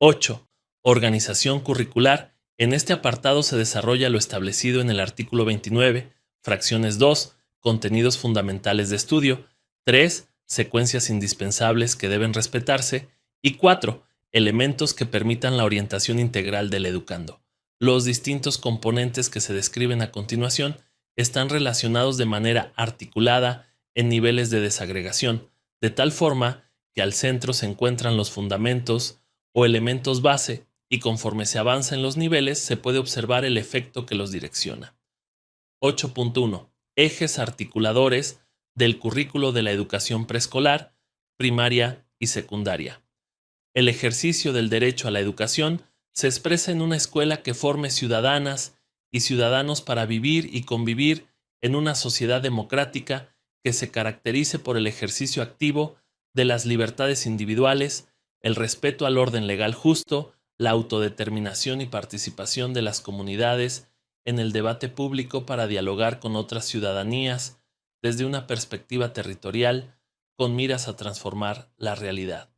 8. Organización curricular. En este apartado se desarrolla lo establecido en el artículo 29, fracciones 2, contenidos fundamentales de estudio, 3, secuencias indispensables que deben respetarse y 4, elementos que permitan la orientación integral del educando. Los distintos componentes que se describen a continuación están relacionados de manera articulada en niveles de desagregación, de tal forma que al centro se encuentran los fundamentos o elementos base y conforme se avanza en los niveles se puede observar el efecto que los direcciona. 8.1. Ejes articuladores del currículo de la educación preescolar, primaria y secundaria. El ejercicio del derecho a la educación se expresa en una escuela que forme ciudadanas y ciudadanos para vivir y convivir en una sociedad democrática que se caracterice por el ejercicio activo de las libertades individuales, el respeto al orden legal justo, la autodeterminación y participación de las comunidades en el debate público para dialogar con otras ciudadanías desde una perspectiva territorial con miras a transformar la realidad.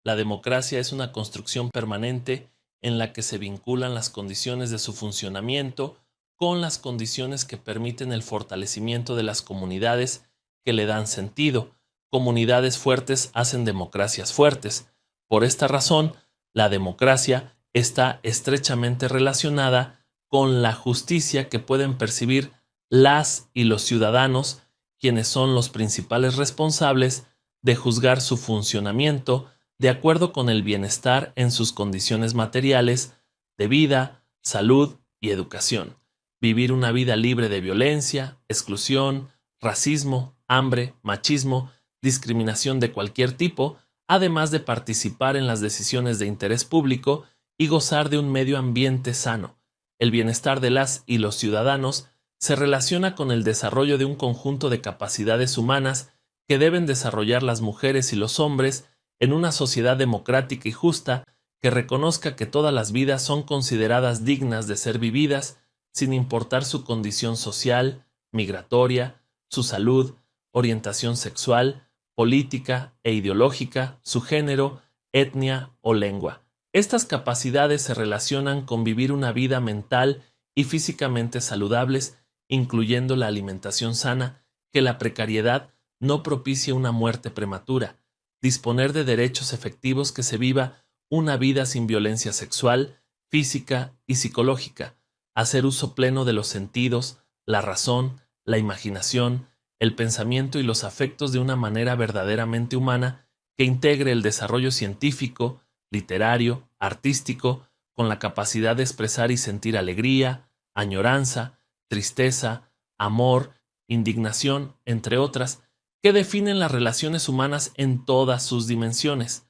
La democracia es una construcción permanente en la que se vinculan las condiciones de su funcionamiento con las condiciones que permiten el fortalecimiento de las comunidades que le dan sentido. Comunidades fuertes hacen democracias fuertes. Por esta razón, la democracia está estrechamente relacionada con la justicia que pueden percibir las y los ciudadanos, quienes son los principales responsables de juzgar su funcionamiento de acuerdo con el bienestar en sus condiciones materiales de vida, salud y educación. Vivir una vida libre de violencia, exclusión, racismo, hambre, machismo, discriminación de cualquier tipo, además de participar en las decisiones de interés público y gozar de un medio ambiente sano. El bienestar de las y los ciudadanos se relaciona con el desarrollo de un conjunto de capacidades humanas que deben desarrollar las mujeres y los hombres en una sociedad democrática y justa que reconozca que todas las vidas son consideradas dignas de ser vividas sin importar su condición social, migratoria, su salud, orientación sexual, política e ideológica, su género, etnia o lengua. Estas capacidades se relacionan con vivir una vida mental y físicamente saludables, incluyendo la alimentación sana, que la precariedad no propicie una muerte prematura, disponer de derechos efectivos que se viva una vida sin violencia sexual, física y psicológica, hacer uso pleno de los sentidos, la razón, la imaginación, el pensamiento y los afectos de una manera verdaderamente humana que integre el desarrollo científico, literario, artístico, con la capacidad de expresar y sentir alegría, añoranza, tristeza, amor, indignación, entre otras, que definen las relaciones humanas en todas sus dimensiones.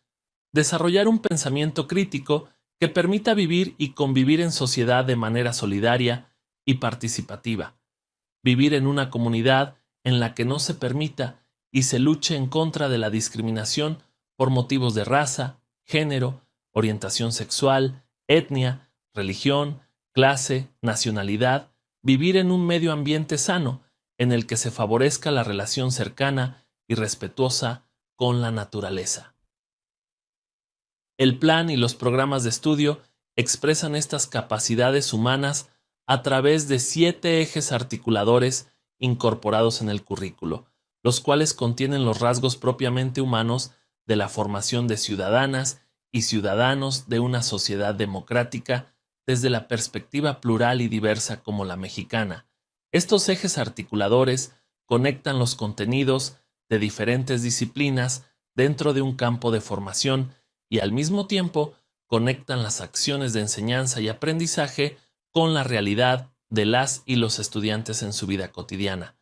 Desarrollar un pensamiento crítico que permita vivir y convivir en sociedad de manera solidaria y participativa. Vivir en una comunidad en la que no se permita y se luche en contra de la discriminación por motivos de raza, género, orientación sexual, etnia, religión, clase, nacionalidad. Vivir en un medio ambiente sano, en el que se favorezca la relación cercana y respetuosa con la naturaleza. El plan y los programas de estudio expresan estas capacidades humanas a través de 7 ejes articuladores incorporados en el currículo, los cuales contienen los rasgos propiamente humanos de la formación de ciudadanas y ciudadanos de una sociedad democrática desde la perspectiva plural y diversa como la mexicana. Estos ejes articuladores conectan los contenidos de diferentes disciplinas dentro de un campo de formación y al mismo tiempo conectan las acciones de enseñanza y aprendizaje con la realidad de las y los estudiantes en su vida cotidiana.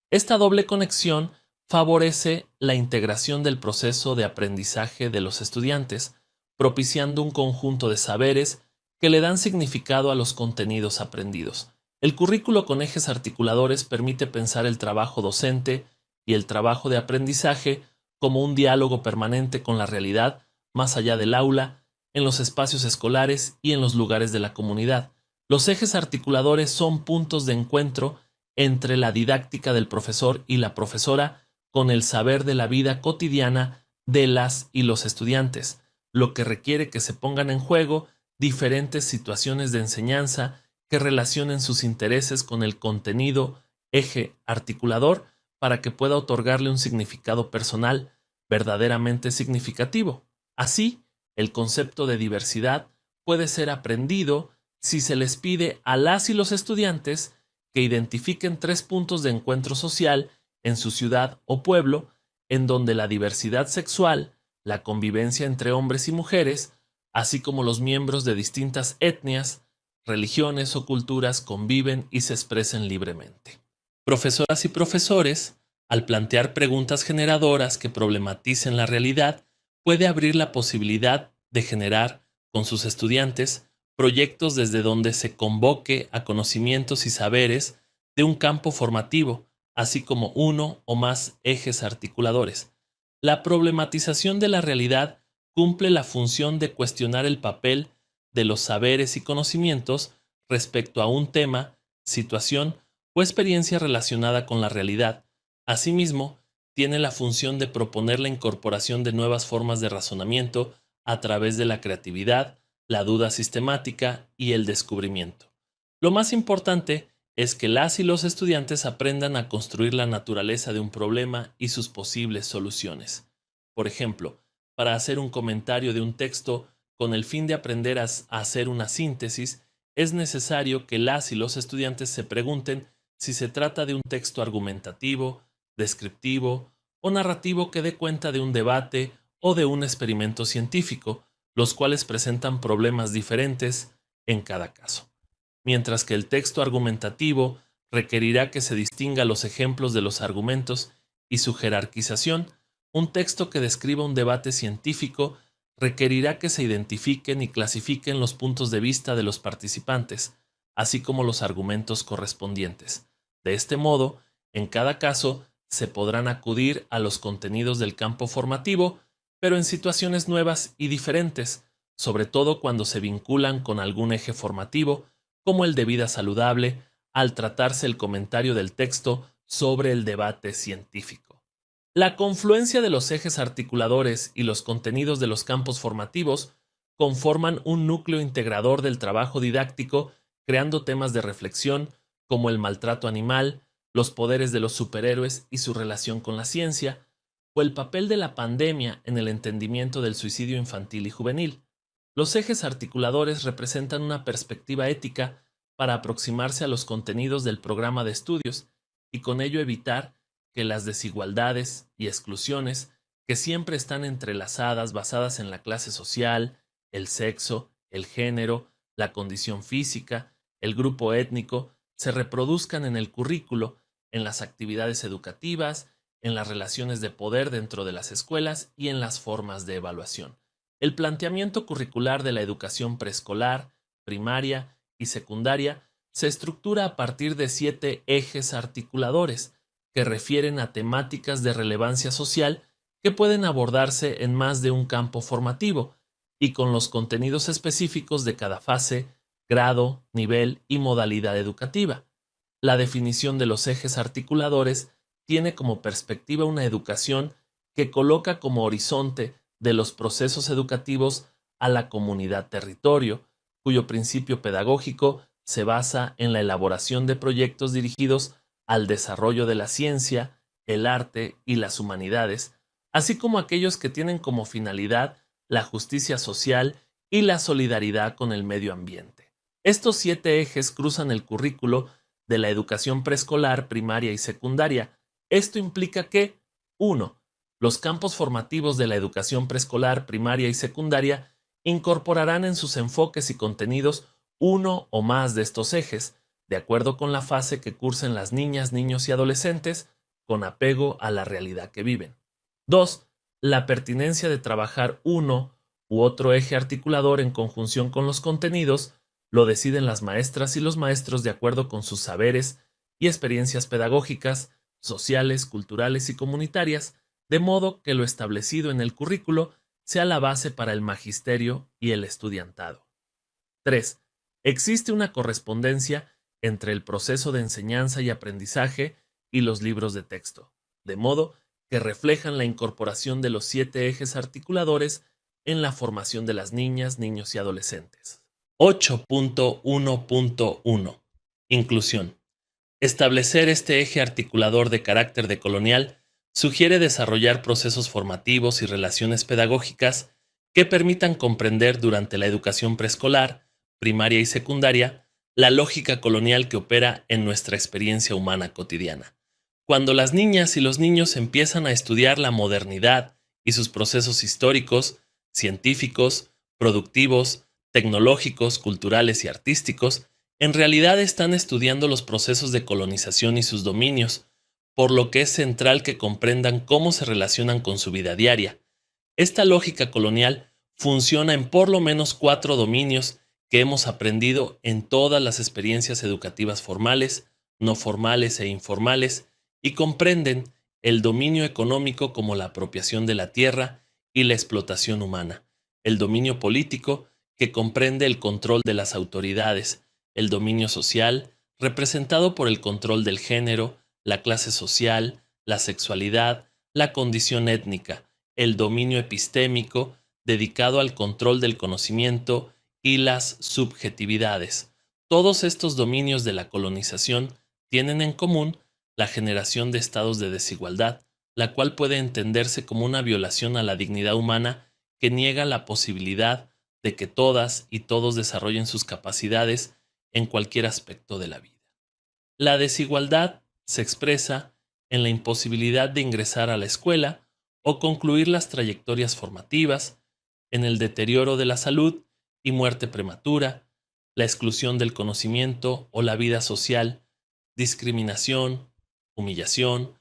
Esta doble conexión favorece la integración del proceso de aprendizaje de los estudiantes, propiciando un conjunto de saberes que le dan significado a los contenidos aprendidos. El currículo con ejes articuladores permite pensar el trabajo docente y el trabajo de aprendizaje como un diálogo permanente con la realidad más allá del aula, en los espacios escolares y en los lugares de la comunidad. Los ejes articuladores son puntos de encuentro entre la didáctica del profesor y la profesora con el saber de la vida cotidiana de las y los estudiantes. lo que requiere que se pongan en juego diferentes situaciones de enseñanza que relacionen sus intereses con el contenido eje articulador para que pueda otorgarle un significado personal verdaderamente significativo. Así, el concepto de diversidad puede ser aprendido si se les pide a las y los estudiantes que identifiquen 3 puntos de encuentro social en su ciudad o pueblo en donde la diversidad sexual, la convivencia entre hombres y mujeres, así como los miembros de distintas etnias, religiones o culturas conviven y se expresen libremente. Profesoras y profesores, al plantear preguntas generadoras que problematicen la realidad, puede abrir la posibilidad de generar, con sus estudiantes, proyectos desde donde se convoque a conocimientos y saberes de un campo formativo, así como uno o más ejes articuladores. La problematización de la realidad cumple la función de cuestionar el papel de los saberes y conocimientos respecto a un tema, situación o experiencia relacionada con la realidad. Asimismo, tiene la función de proponer la incorporación de nuevas formas de razonamiento a través de la creatividad, la duda sistemática y el descubrimiento. Lo más importante es que las y los estudiantes aprendan a construir la naturaleza de un problema y sus posibles soluciones. Por ejemplo, para hacer un comentario de un texto con el fin de aprender a hacer una síntesis, es necesario que las y los estudiantes se pregunten si se trata de un texto argumentativo, descriptivo o narrativo que dé cuenta de un debate o de un experimento científico, los cuales presentan problemas diferentes en cada caso. Mientras que el texto argumentativo requerirá que se distinga los ejemplos de los argumentos y su jerarquización, un texto que describa un debate científico requerirá que se identifiquen y clasifiquen los puntos de vista de los participantes, así como los argumentos correspondientes. De este modo, en cada caso, se podrán acudir a los contenidos del campo formativo, pero en situaciones nuevas y diferentes, sobre todo cuando se vinculan con algún eje formativo, como el de vida saludable, al tratarse el comentario del texto sobre el debate científico. La confluencia de los ejes articuladores y los contenidos de los campos formativos conforman un núcleo integrador del trabajo didáctico, creando temas de reflexión como el maltrato animal, los poderes de los superhéroes y su relación con la ciencia, o el papel de la pandemia en el entendimiento del suicidio infantil y juvenil. Los ejes articuladores representan una perspectiva ética para aproximarse a los contenidos del programa de estudios y con ello evitar que las desigualdades y exclusiones, que siempre están entrelazadas basadas en la clase social, el sexo, el género, la condición física, el grupo étnico, se reproduzcan en el currículo, en las actividades educativas, en las relaciones de poder dentro de las escuelas y en las formas de evaluación. El planteamiento curricular de la educación preescolar, primaria y secundaria se estructura a partir de 7 ejes articuladores que refieren a temáticas de relevancia social que pueden abordarse en más de un campo formativo y con los contenidos específicos de cada fase, grado, nivel y modalidad educativa. La definición de los ejes articuladores tiene como perspectiva una educación que coloca como horizonte de los procesos educativos a la comunidad territorio, cuyo principio pedagógico se basa en la elaboración de proyectos dirigidos al desarrollo de la ciencia, el arte y las humanidades, así como aquellos que tienen como finalidad la justicia social y la solidaridad con el medio ambiente. Estos 7 ejes cruzan el currículo de la educación preescolar, primaria y secundaria. Esto implica que 1. Los campos formativos de la educación preescolar, primaria y secundaria incorporarán en sus enfoques y contenidos uno o más de estos ejes, de acuerdo con la fase que cursen las niñas, niños y adolescentes, con apego a la realidad que viven. 2. La pertinencia de trabajar uno u otro eje articulador en conjunción con los contenidos lo deciden las maestras y los maestros de acuerdo con sus saberes y experiencias pedagógicas, sociales, culturales y comunitarias, de modo que lo establecido en el currículo sea la base para el magisterio y el estudiantado. 3. Existe una correspondencia entre el proceso de enseñanza y aprendizaje y los libros de texto, de modo que reflejan la incorporación de los 7 ejes articuladores en la formación de las niñas, niños y adolescentes. 8.1.1 Inclusión. Establecer este eje articulador de carácter decolonial sugiere desarrollar procesos formativos y relaciones pedagógicas que permitan comprender durante la educación preescolar, primaria y secundaria la lógica colonial que opera en nuestra experiencia humana cotidiana. Cuando las niñas y los niños empiezan a estudiar la modernidad y sus procesos históricos, científicos, productivos, tecnológicos, culturales y artísticos, en realidad están estudiando los procesos de colonización y sus dominios, por lo que es central que comprendan cómo se relacionan con su vida diaria. Esta lógica colonial funciona en por lo menos 4 dominios que hemos aprendido en todas las experiencias educativas formales, no formales e informales, y comprenden el dominio económico como la apropiación de la tierra y la explotación humana, el dominio político que comprende el control de las autoridades, el dominio social, representado por el control del género, la clase social, la sexualidad, la condición étnica, el dominio epistémico, dedicado al control del conocimiento y las subjetividades. Todos estos dominios de la colonización tienen en común la generación de estados de desigualdad, la cual puede entenderse como una violación a la dignidad humana que niega la posibilidad de que todas y todos desarrollen sus capacidades en cualquier aspecto de la vida. La desigualdad se expresa en la imposibilidad de ingresar a la escuela o concluir las trayectorias formativas, en el deterioro de la salud y muerte prematura, la exclusión del conocimiento o la vida social, discriminación, humillación,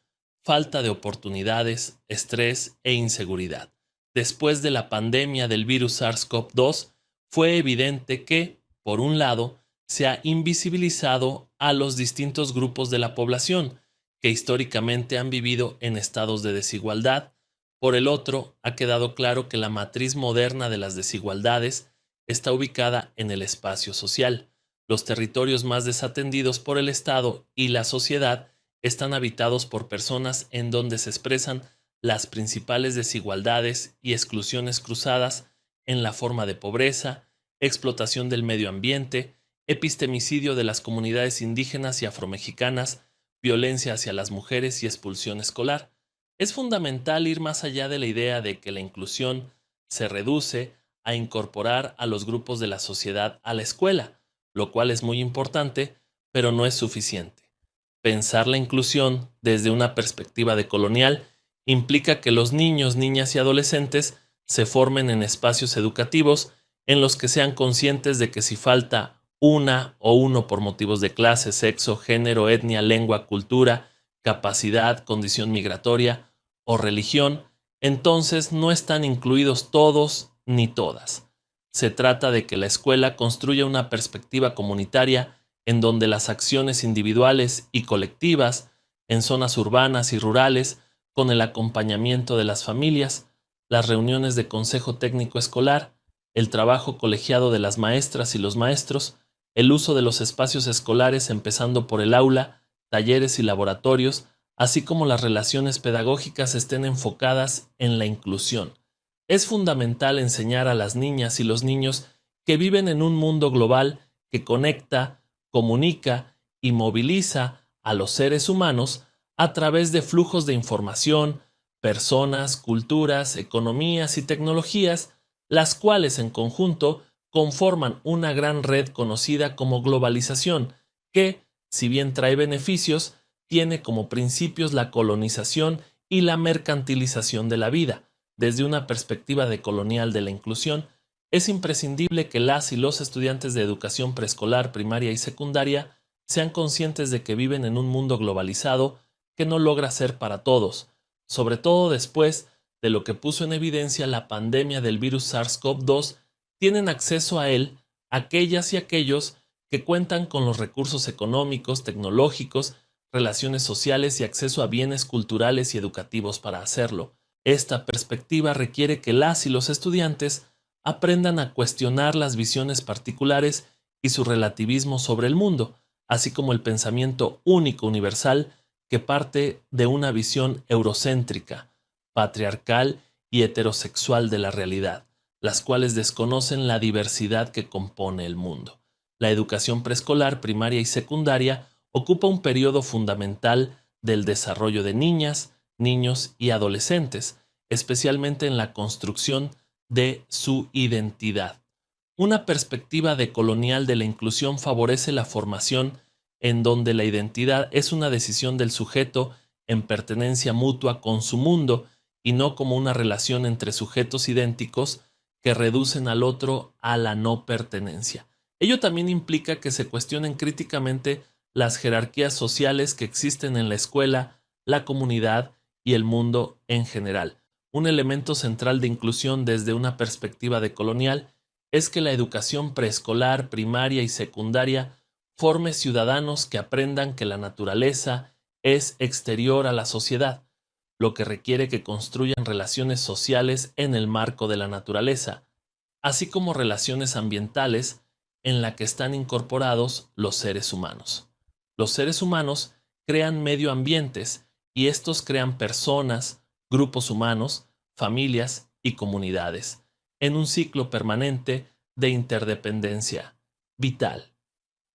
falta de oportunidades, estrés e inseguridad. Después de la pandemia del virus SARS-CoV-2, fue evidente que, por un lado, se ha invisibilizado a los distintos grupos de la población que históricamente han vivido en estados de desigualdad. Por el otro, ha quedado claro que la matriz moderna de las desigualdades está ubicada en el espacio social. Los territorios más desatendidos por el Estado y la sociedad están habitados por personas en donde se expresan las principales desigualdades y exclusiones cruzadas en la forma de pobreza, explotación del medio ambiente, epistemicidio de las comunidades indígenas y afromexicanas, violencia hacia las mujeres y expulsión escolar. Es fundamental ir más allá de la idea de que la inclusión se reduce a incorporar a los grupos de la sociedad a la escuela, lo cual es muy importante, pero no es suficiente. Pensar la inclusión desde una perspectiva decolonial implica que los niños, niñas y adolescentes se formen en espacios educativos en los que sean conscientes de que si falta una o uno por motivos de clase, sexo, género, etnia, lengua, cultura, capacidad, condición migratoria o religión, entonces no están incluidos todos ni todas. Se trata de que la escuela construya una perspectiva comunitaria en donde las acciones individuales y colectivas en zonas urbanas y rurales, con el acompañamiento de las familias, las reuniones de consejo técnico escolar, el trabajo colegiado de las maestras y los maestros, el uso de los espacios escolares empezando por el aula, talleres y laboratorios, así como las relaciones pedagógicas estén enfocadas en la inclusión. Es fundamental enseñar a las niñas y los niños que viven en un mundo global que conecta, comunica y moviliza a los seres humanos a través de flujos de información, personas, culturas, economías y tecnologías, las cuales en conjunto conforman una gran red conocida como globalización, que, si bien trae beneficios, tiene como principios la colonización y la mercantilización de la vida. Desde una perspectiva decolonial de la inclusión, es imprescindible que las y los estudiantes de educación preescolar, primaria y secundaria sean conscientes de que viven en un mundo globalizado que no logra ser para todos, sobre todo después de lo que puso en evidencia la pandemia del virus SARS-CoV-2. Tienen acceso a él aquellas y aquellos que cuentan con los recursos económicos, tecnológicos, relaciones sociales y acceso a bienes culturales y educativos para hacerlo. Esta perspectiva requiere que las y los estudiantes aprendan a cuestionar las visiones particulares y su relativismo sobre el mundo, así como el pensamiento único universal que parte de una visión eurocéntrica, patriarcal y heterosexual de la realidad. las cuales desconocen la diversidad que compone el mundo. La educación preescolar, primaria y secundaria ocupa un periodo fundamental del desarrollo de niñas, niños y adolescentes, especialmente en la construcción de su identidad. Una perspectiva decolonial de la inclusión favorece la formación en donde la identidad es una decisión del sujeto en pertenencia mutua con su mundo y no como una relación entre sujetos idénticos que reducen al otro a la no pertenencia. Ello también implica que se cuestionen críticamente las jerarquías sociales que existen en la escuela, la comunidad y el mundo en general. Un elemento central de inclusión desde una perspectiva decolonial es que la educación preescolar, primaria y secundaria forme ciudadanos que aprendan que la naturaleza es exterior a la sociedad, lo que requiere que construyan relaciones sociales en el marco de la naturaleza, así como relaciones ambientales en la que están incorporados los seres humanos. Los seres humanos crean medio ambientes y estos crean personas, grupos humanos, familias y comunidades, en un ciclo permanente de interdependencia vital.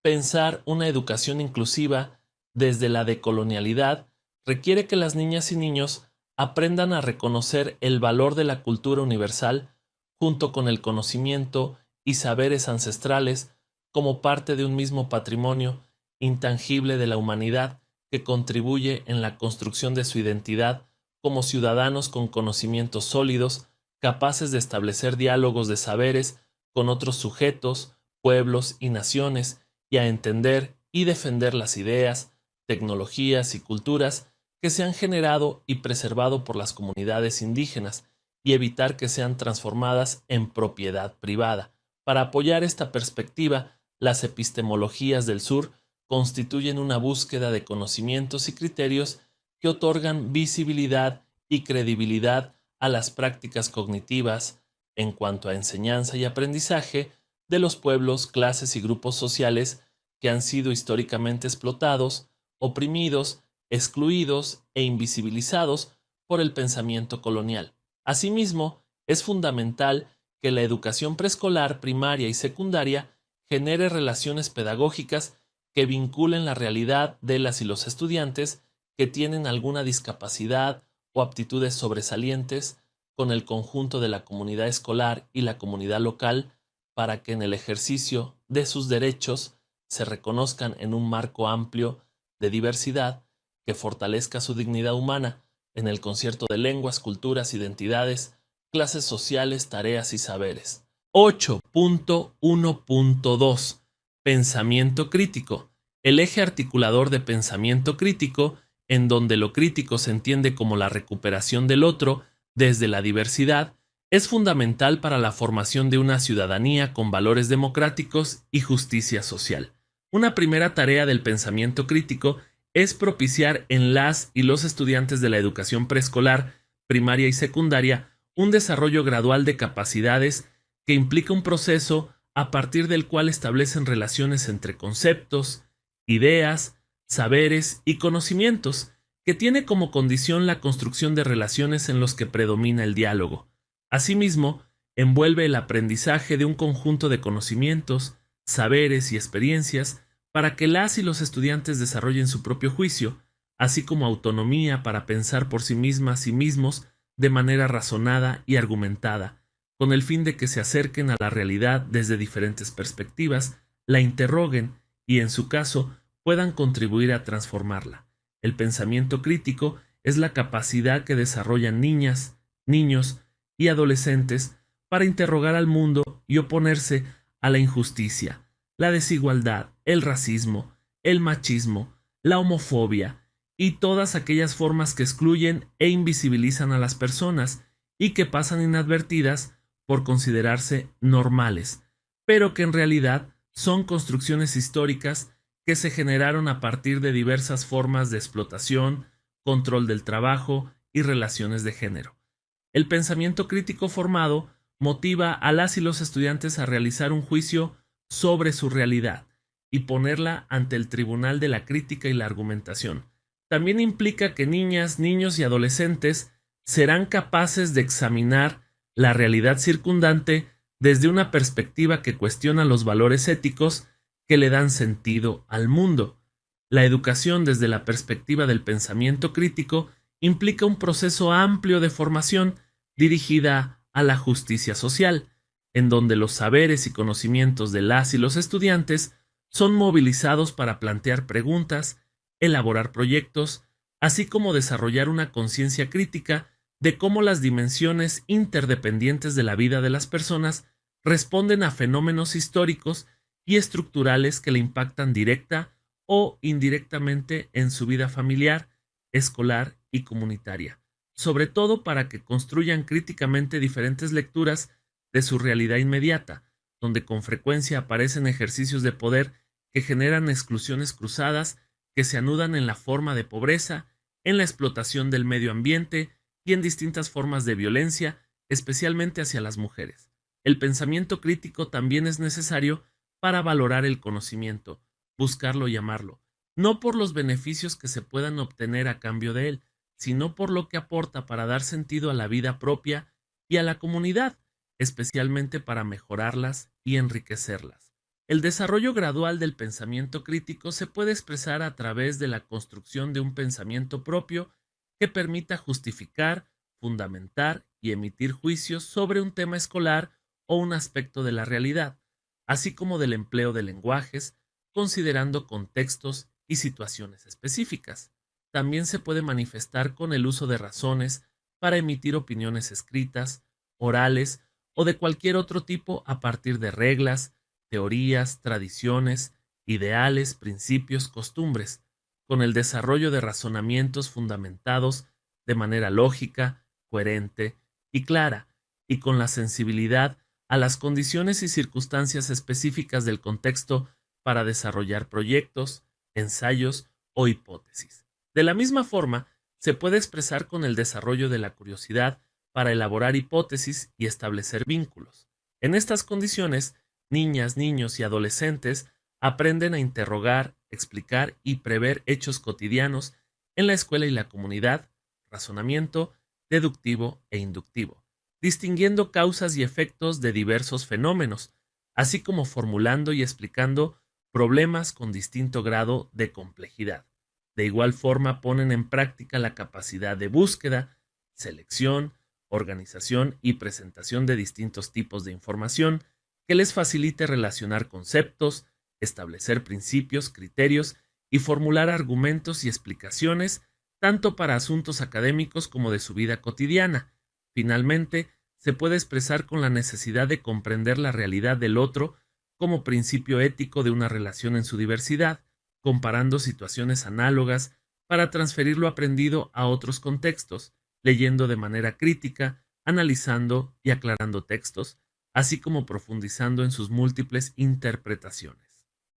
Pensar una educación inclusiva desde la decolonialidad requiere que las niñas y niños aprendan a reconocer el valor de la cultura universal junto con el conocimiento y saberes ancestrales como parte de un mismo patrimonio intangible de la humanidad que contribuye en la construcción de su identidad como ciudadanos con conocimientos sólidos, capaces de establecer diálogos de saberes con otros sujetos, pueblos y naciones, y a entender y defender las ideas, tecnologías y culturas que se han generado y preservado por las comunidades indígenas y evitar que sean transformadas en propiedad privada. Para apoyar esta perspectiva, las epistemologías del sur constituyen una búsqueda de conocimientos y criterios que otorgan visibilidad y credibilidad a las prácticas cognitivas en cuanto a enseñanza y aprendizaje de los pueblos, clases y grupos sociales que han sido históricamente explotados, oprimidos, excluidos e invisibilizados por el pensamiento colonial. Asimismo, es fundamental que la educación preescolar, primaria y secundaria genere relaciones pedagógicas que vinculen la realidad de las y los estudiantes que tienen alguna discapacidad o aptitudes sobresalientes con el conjunto de la comunidad escolar y la comunidad local para que en el ejercicio de sus derechos se reconozcan en un marco amplio de diversidad que fortalezca su dignidad humana en el concierto de lenguas, culturas, identidades, clases sociales, tareas y saberes. 8.1.2 Pensamiento crítico. El eje articulador de pensamiento crítico, en donde lo crítico se entiende como la recuperación del otro desde la diversidad, es fundamental para la formación de una ciudadanía con valores democráticos y justicia social. Una primera tarea del pensamiento crítico es propiciar en las y los estudiantes de la educación preescolar, primaria y secundaria un desarrollo gradual de capacidades que implica un proceso a partir del cual establecen relaciones entre conceptos, ideas, saberes y conocimientos, que tiene como condición la construcción de relaciones en los que predomina el diálogo. Asimismo, envuelve el aprendizaje de un conjunto de conocimientos, saberes y experiencias para que las y los estudiantes desarrollen su propio juicio, así como autonomía para pensar por sí mismas y mismos de manera razonada y argumentada, con el fin de que se acerquen a la realidad desde diferentes perspectivas, la interroguen y, en su caso, puedan contribuir a transformarla. El pensamiento crítico es la capacidad que desarrollan niñas, niños y adolescentes para interrogar al mundo y oponerse a la injusticia, la desigualdad, el racismo, el machismo, la homofobia y todas aquellas formas que excluyen e invisibilizan a las personas y que pasan inadvertidas por considerarse normales, pero que en realidad son construcciones históricas que se generaron a partir de diversas formas de explotación, control del trabajo y relaciones de género. El pensamiento crítico formado motiva a las y los estudiantes a realizar un juicio sobre su realidad y ponerla ante el tribunal de la crítica y la argumentación. También implica que niñas, niños y adolescentes serán capaces de examinar la realidad circundante desde una perspectiva que cuestiona los valores éticos que le dan sentido al mundo. La educación desde la perspectiva del pensamiento crítico implica un proceso amplio de formación dirigida a la justicia social, en donde los saberes y conocimientos de las y los estudiantes son movilizados para plantear preguntas, elaborar proyectos, así como desarrollar una conciencia crítica de cómo las dimensiones interdependientes de la vida de las personas responden a fenómenos históricos y estructurales que le impactan directa o indirectamente en su vida familiar, escolar y comunitaria, sobre todo para que construyan críticamente diferentes lecturas de su realidad inmediata, donde con frecuencia aparecen ejercicios de poder que generan exclusiones cruzadas que se anudan en la forma de pobreza, en la explotación del medio ambiente y en distintas formas de violencia, especialmente hacia las mujeres. El pensamiento crítico también es necesario para valorar el conocimiento, buscarlo y amarlo, no por los beneficios que se puedan obtener a cambio de él, sino por lo que aporta para dar sentido a la vida propia y a la comunidad, especialmente para mejorarlas y enriquecerlas. El desarrollo gradual del pensamiento crítico se puede expresar a través de la construcción de un pensamiento propio que permita justificar, fundamentar y emitir juicios sobre un tema escolar o un aspecto de la realidad, así como del empleo de lenguajes, considerando contextos y situaciones específicas. También se puede manifestar con el uso de razones para emitir opiniones escritas, orales o de cualquier otro tipo a partir de reglas, teorías, tradiciones, ideales, principios, costumbres, con el desarrollo de razonamientos fundamentados de manera lógica, coherente y clara, y con la sensibilidad a las condiciones y circunstancias específicas del contexto para desarrollar proyectos, ensayos o hipótesis. De la misma forma, se puede expresar con el desarrollo de la curiosidad para elaborar hipótesis y establecer vínculos. En estas condiciones, niñas, niños y adolescentes aprenden a interrogar, explicar y prever hechos cotidianos en la escuela y la comunidad, razonamiento, deductivo e inductivo, distinguiendo causas y efectos de diversos fenómenos, así como formulando y explicando problemas con distinto grado de complejidad. De igual forma ponen en práctica la capacidad de búsqueda, selección, organización y presentación de distintos tipos de información que les facilite relacionar conceptos, establecer principios, criterios y formular argumentos y explicaciones tanto para asuntos académicos como de su vida cotidiana. Finalmente, se puede expresar con la necesidad de comprender la realidad del otro como principio ético de una relación en su diversidad, comparando situaciones análogas para transferir lo aprendido a otros contextos, leyendo de manera crítica, analizando y aclarando textos, así como profundizando en sus múltiples interpretaciones.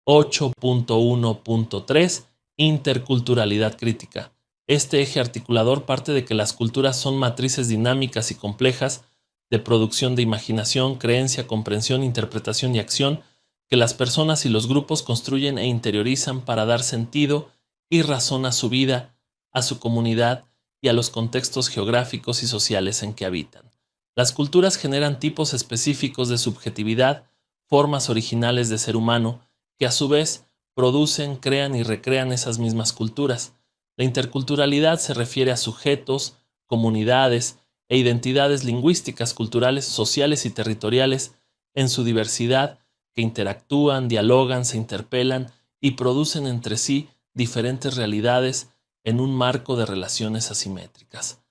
8.1.3 Interculturalidad crítica. Este eje articulador parte de que las culturas son matrices dinámicas y complejas de producción de imaginación, creencia, comprensión, interpretación y acción que las personas y los grupos construyen e interiorizan para dar sentido y razón a su vida, a su comunidad y a los contextos geográficos y sociales en que habitan. Las culturas generan tipos específicos de subjetividad, formas originales de ser humano, que a su vez producen, crean y recrean esas mismas culturas. La interculturalidad se refiere a sujetos, comunidades e identidades lingüísticas, culturales, sociales y territoriales en su diversidad que interactúan, dialogan, se interpelan y producen entre sí diferentes realidades en un marco de relaciones asimétricas.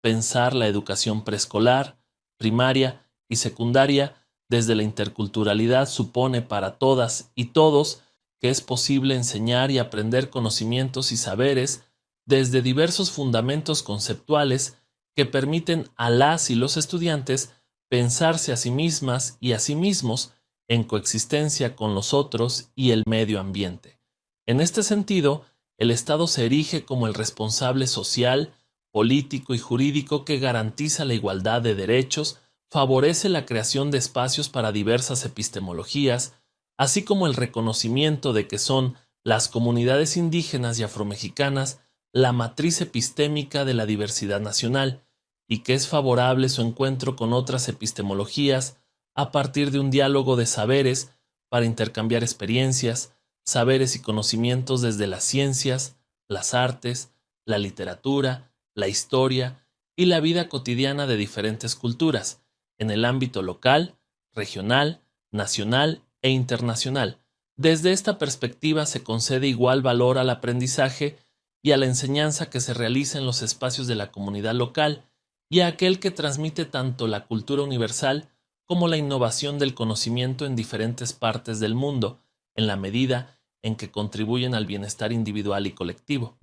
Pensar la educación preescolar, primaria y secundaria desde la interculturalidad supone para todas y todos que es posible enseñar y aprender conocimientos y saberes desde diversos fundamentos conceptuales que permiten a las y los estudiantes pensarse a sí mismas y a sí mismos en coexistencia con los otros y el medio ambiente. En este sentido, el Estado se erige como el responsable social, político y jurídico que garantiza la igualdad de derechos, favorece la creación de espacios para diversas epistemologías, así como el reconocimiento de que son las comunidades indígenas y afromexicanas la matriz epistémica de la diversidad nacional, y que es favorable su encuentro con otras epistemologías a partir de un diálogo de saberes para intercambiar experiencias, saberes y conocimientos desde las ciencias, las artes, la literatura, la historia y la vida cotidiana de diferentes culturas, en el ámbito local, regional, nacional e internacional. Desde esta perspectiva se concede igual valor al aprendizaje y a la enseñanza que se realiza en los espacios de la comunidad local y a aquel que transmite tanto la cultura universal como la innovación del conocimiento en diferentes partes del mundo, en la medida en que contribuyen al bienestar individual y colectivo.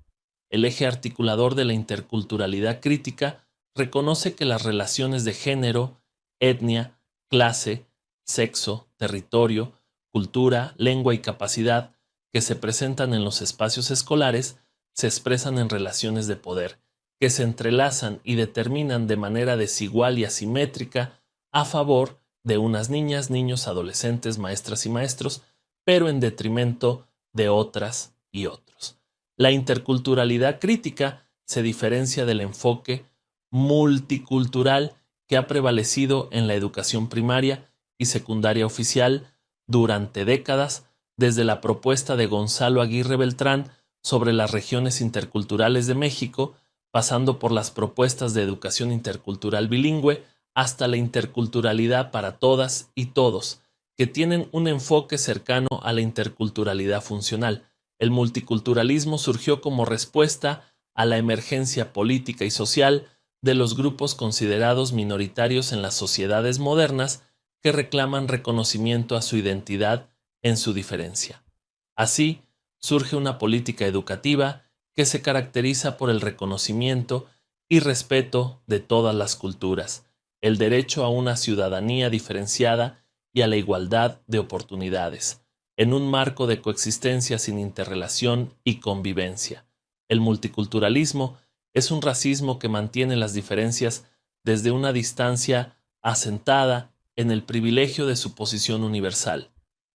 El eje articulador de la interculturalidad crítica reconoce que las relaciones de género, etnia, clase, sexo, territorio, cultura, lengua y capacidad que se presentan en los espacios escolares se expresan en relaciones de poder, que se entrelazan y determinan de manera desigual y asimétrica a favor de unas niñas, niños, adolescentes, maestras y maestros, pero en detrimento de otras y otros. La interculturalidad crítica se diferencia del enfoque multicultural que ha prevalecido en la educación primaria y secundaria oficial durante décadas, desde la propuesta de Gonzalo Aguirre Beltrán sobre las regiones interculturales de México, pasando por las propuestas de educación intercultural bilingüe, hasta la interculturalidad para todas y todos, que tienen un enfoque cercano a la interculturalidad funcional. El multiculturalismo surgió como respuesta a la emergencia política y social de los grupos considerados minoritarios en las sociedades modernas que reclaman reconocimiento a su identidad en su diferencia. Así, surge una política educativa que se caracteriza por el reconocimiento y respeto de todas las culturas, el derecho a una ciudadanía diferenciada y a la igualdad de oportunidades, en un marco de coexistencia sin interrelación y convivencia. El multiculturalismo es un racismo que mantiene las diferencias desde una distancia asentada en el privilegio de su posición universal.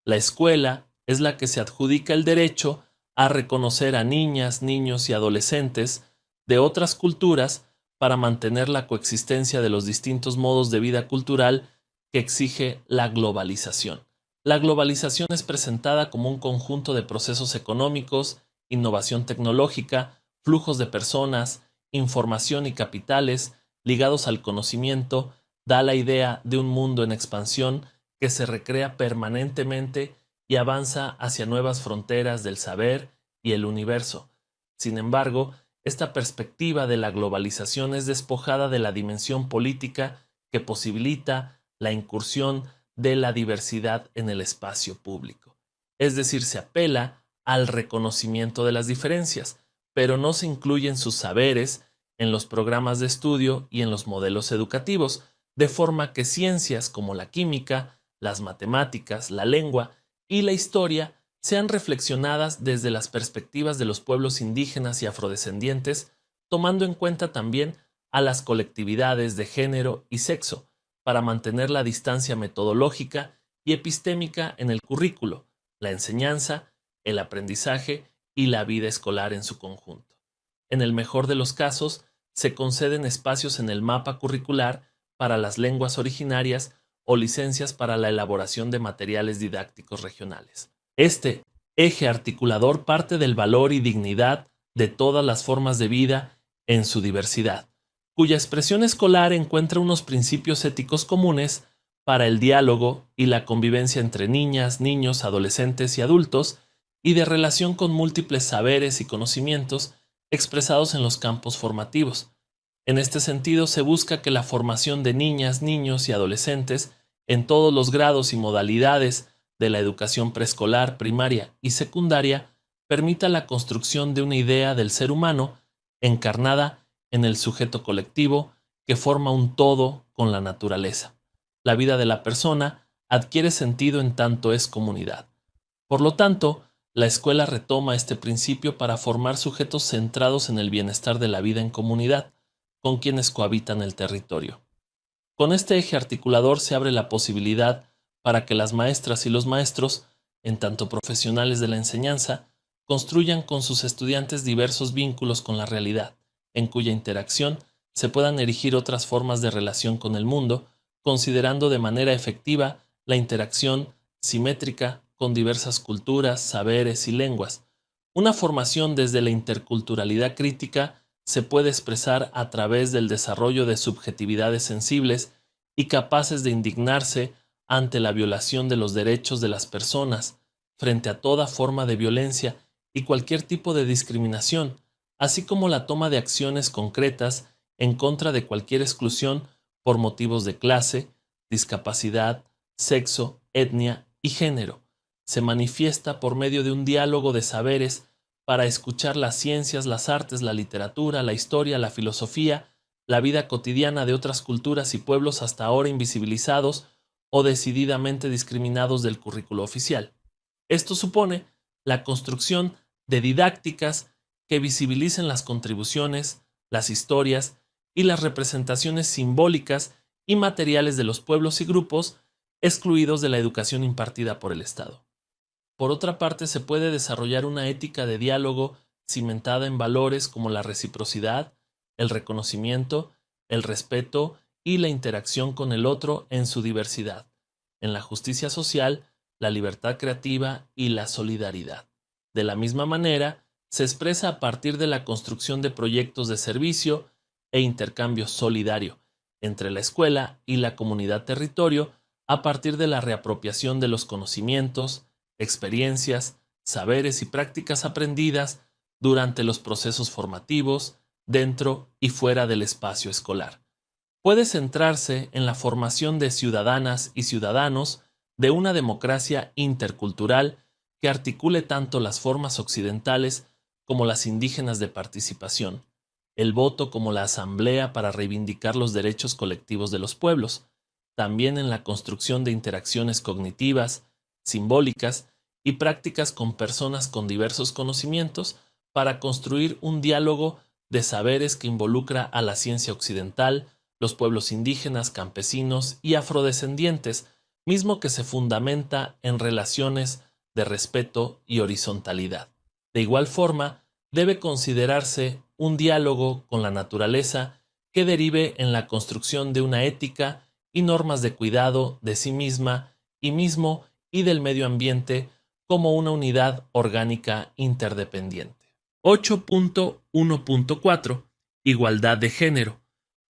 La escuela es la que se adjudica el derecho a reconocer a niñas, niños y adolescentes de otras culturas para mantener la coexistencia de los distintos modos de vida cultural que exige la globalización. La globalización es presentada como un conjunto de procesos económicos, innovación tecnológica, flujos de personas, información y capitales ligados al conocimiento, da la idea de un mundo en expansión que se recrea permanentemente y avanza hacia nuevas fronteras del saber y el universo. Sin embargo, esta perspectiva de la globalización es despojada de la dimensión política que posibilita la incursión de la diversidad en el espacio público. Es decir, se apela al reconocimiento de las diferencias, pero no se incluyen sus saberes en los programas de estudio y en los modelos educativos, de forma que ciencias como la química, las matemáticas, la lengua y la historia sean reflexionadas desde las perspectivas de los pueblos indígenas y afrodescendientes, tomando en cuenta también a las colectividades de género y sexo, para mantener la distancia metodológica y epistémica en el currículo, la enseñanza, el aprendizaje y la vida escolar en su conjunto. En el mejor de los casos, se conceden espacios en el mapa curricular para las lenguas originarias o licencias para la elaboración de materiales didácticos regionales. Este eje articulador parte del valor y dignidad de todas las formas de vida en su diversidad, cuya expresión escolar encuentra unos principios éticos comunes para el diálogo y la convivencia entre niñas, niños, adolescentes y adultos, y de relación con múltiples saberes y conocimientos expresados en los campos formativos. En este sentido, se busca que la formación de niñas, niños y adolescentes en todos los grados y modalidades de la educación preescolar, primaria y secundaria permita la construcción de una idea del ser humano encarnada en el sujeto colectivo que forma un todo con la naturaleza. La vida de la persona adquiere sentido en tanto es comunidad. Por lo tanto, la escuela retoma este principio para formar sujetos centrados en el bienestar de la vida en comunidad, con quienes cohabitan el territorio. Con este eje articulador se abre la posibilidad para que las maestras y los maestros, en tanto profesionales de la enseñanza, construyan con sus estudiantes diversos vínculos con la realidad, en cuya interacción se puedan erigir otras formas de relación con el mundo, considerando de manera efectiva la interacción simétrica con diversas culturas, saberes y lenguas. Una formación desde la interculturalidad crítica se puede expresar a través del desarrollo de subjetividades sensibles y capaces de indignarse ante la violación de los derechos de las personas, frente a toda forma de violencia y cualquier tipo de discriminación, así como la toma de acciones concretas en contra de cualquier exclusión por motivos de clase, discapacidad, sexo, etnia y género. Se manifiesta por medio de un diálogo de saberes para escuchar las ciencias, las artes, la literatura, la historia, la filosofía, la vida cotidiana de otras culturas y pueblos hasta ahora invisibilizados o decididamente discriminados del currículo oficial. Esto supone la construcción de didácticas que visibilicen las contribuciones, las historias y las representaciones simbólicas y materiales de los pueblos y grupos excluidos de la educación impartida por el Estado. Por otra parte, se puede desarrollar una ética de diálogo cimentada en valores como la reciprocidad, el reconocimiento, el respeto y la interacción con el otro en su diversidad, en la justicia social, la libertad creativa y la solidaridad. De la misma manera, se expresa a partir de la construcción de proyectos de servicio e intercambio solidario entre la escuela y la comunidad territorio a partir de la reapropiación de los conocimientos, experiencias, saberes y prácticas aprendidas durante los procesos formativos, dentro y fuera del espacio escolar. Puede centrarse en la formación de ciudadanas y ciudadanos de una democracia intercultural que articule tanto las formas occidentales como las indígenas de participación, el voto como la asamblea para reivindicar los derechos colectivos de los pueblos, también en la construcción de interacciones cognitivas, simbólicas y prácticas con personas con diversos conocimientos para construir un diálogo de saberes que involucra a la ciencia occidental, los pueblos indígenas, campesinos y afrodescendientes, mismo que se fundamenta en relaciones de respeto y horizontalidad. De igual forma, debe considerarse un diálogo con la naturaleza que derive en la construcción de una ética y normas de cuidado de sí misma y mismo y del medio ambiente como una unidad orgánica interdependiente. 8.1.4 Igualdad de género.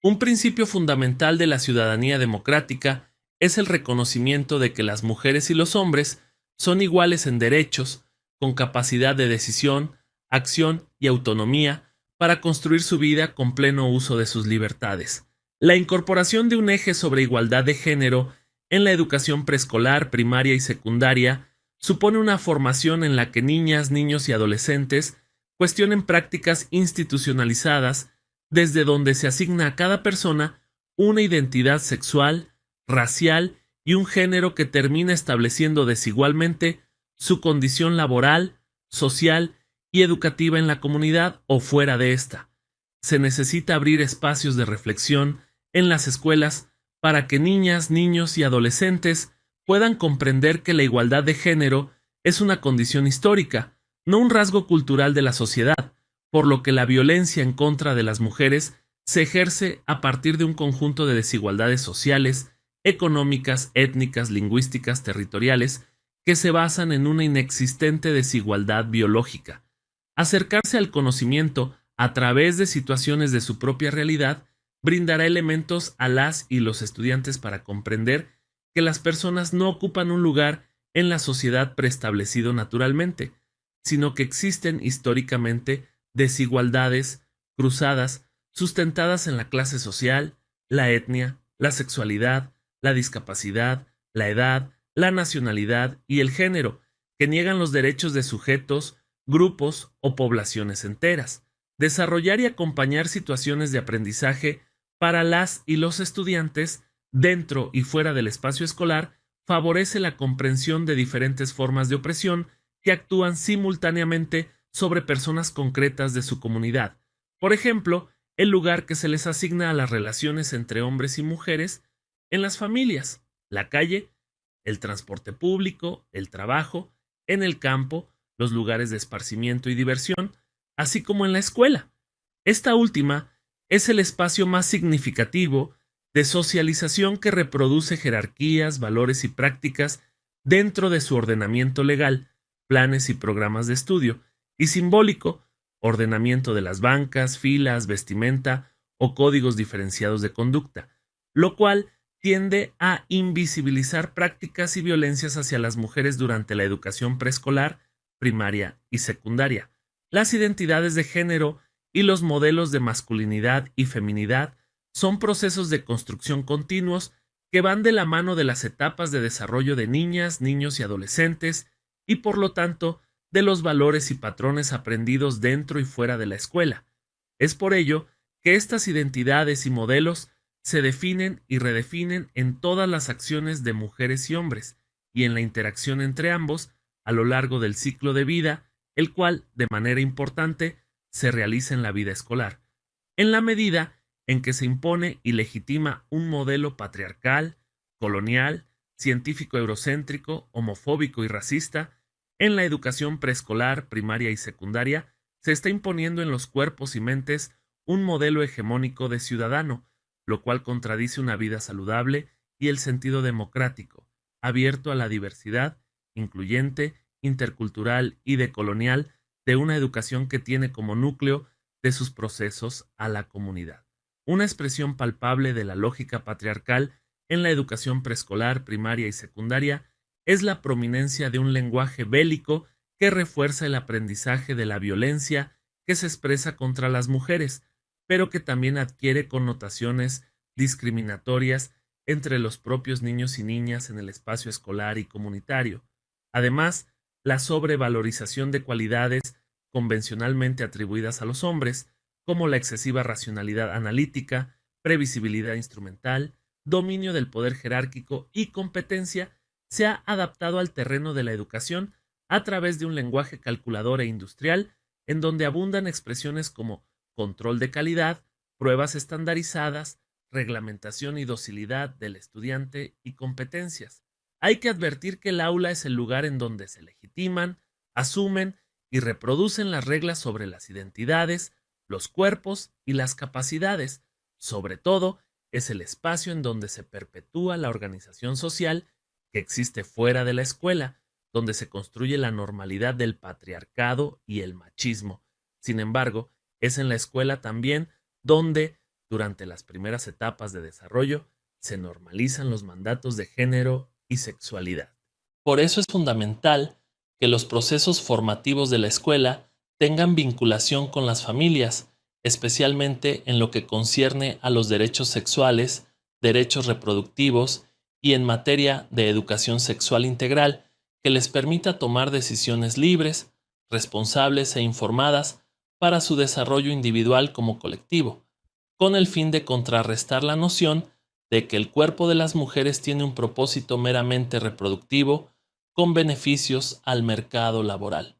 Un principio fundamental de la ciudadanía democrática es el reconocimiento de que las mujeres y los hombres son iguales en derechos, con capacidad de decisión, acción y autonomía para construir su vida con pleno uso de sus libertades. La incorporación de un eje sobre igualdad de género en la educación preescolar, primaria y secundaria supone una formación en la que niñas, niños y adolescentes cuestionen prácticas institucionalizadas desde donde se asigna a cada persona una identidad sexual, racial y un género que termina estableciendo desigualmente su condición laboral, social y educativa en la comunidad o fuera de esta. Se necesita abrir espacios de reflexión en las escuelas para que niñas, niños y adolescentes puedan comprender que la igualdad de género es una condición histórica, no un rasgo cultural de la sociedad, por lo que la violencia en contra de las mujeres se ejerce a partir de un conjunto de desigualdades sociales, económicas, étnicas, lingüísticas, territoriales, que se basan en una inexistente desigualdad biológica. Acercarse al conocimiento a través de situaciones de su propia realidad brindará elementos a las y los estudiantes para comprender que las personas no ocupan un lugar en la sociedad preestablecido naturalmente, sino que existen históricamente desigualdades cruzadas sustentadas en la clase social, la etnia, la sexualidad, la discapacidad, la edad, la nacionalidad y el género, que niegan los derechos de sujetos, grupos o poblaciones enteras. Desarrollar y acompañar situaciones de aprendizaje para las y los estudiantes dentro y fuera del espacio escolar favorece la comprensión de diferentes formas de opresión que actúan simultáneamente sobre personas concretas de su comunidad. Por ejemplo, el lugar que se les asigna a las relaciones entre hombres y mujeres en las familias, la calle, el transporte público, el trabajo, en el campo, los lugares de esparcimiento y diversión, así como en la escuela. Esta última es el espacio más significativo de socialización que reproduce jerarquías, valores y prácticas dentro de su ordenamiento legal, planes y programas de estudio, y simbólico, ordenamiento de las bancas, filas, vestimenta o códigos diferenciados de conducta, lo cual tiende a invisibilizar prácticas y violencias hacia las mujeres durante la educación preescolar, primaria y secundaria. Las identidades de género y los modelos de masculinidad y feminidad son procesos de construcción continuos que van de la mano de las etapas de desarrollo de niñas, niños y adolescentes y por lo tanto de los valores y patrones aprendidos dentro y fuera de la escuela. Es por ello que estas identidades y modelos se definen y redefinen en todas las acciones de mujeres y hombres y en la interacción entre ambos a lo largo del ciclo de vida, el cual, de manera importante, se realiza en la vida escolar, en la medida en que se impone y legitima un modelo patriarcal, colonial, científico eurocéntrico, homofóbico y racista. En la educación preescolar, primaria y secundaria, se está imponiendo en los cuerpos y mentes un modelo hegemónico de ciudadano, lo cual contradice una vida saludable y el sentido democrático, abierto a la diversidad, incluyente, intercultural y decolonial de una educación que tiene como núcleo de sus procesos a la comunidad. Una expresión palpable de la lógica patriarcal en la educación preescolar, primaria y secundaria es la prominencia de un lenguaje bélico que refuerza el aprendizaje de la violencia que se expresa contra las mujeres, pero que también adquiere connotaciones discriminatorias entre los propios niños y niñas en el espacio escolar y comunitario. Además, la sobrevalorización de cualidades convencionalmente atribuidas a los hombres, como la excesiva racionalidad analítica, previsibilidad instrumental, dominio del poder jerárquico y competencia, se ha adaptado al terreno de la educación a través de un lenguaje calculador e industrial, en donde abundan expresiones como control de calidad, pruebas estandarizadas, reglamentación y docilidad del estudiante y competencias. Hay que advertir que el aula es el lugar en donde se legitiman, asumen y reproducen las reglas sobre las identidades, los cuerpos y las capacidades. Sobre todo, es el espacio en donde se perpetúa la organización social que existe fuera de la escuela, donde se construye la normalidad del patriarcado y el machismo. Sin embargo, es en la escuela también donde, durante las primeras etapas de desarrollo, se normalizan los mandatos de género y sexualidad. Por eso es fundamental que los procesos formativos de la escuela tengan vinculación con las familias, especialmente en lo que concierne a los derechos sexuales, derechos reproductivos y en materia de educación sexual integral que les permita tomar decisiones libres, responsables e informadas para su desarrollo individual como colectivo, con el fin de contrarrestar la noción de que el cuerpo de las mujeres tiene un propósito meramente reproductivo con beneficios al mercado laboral.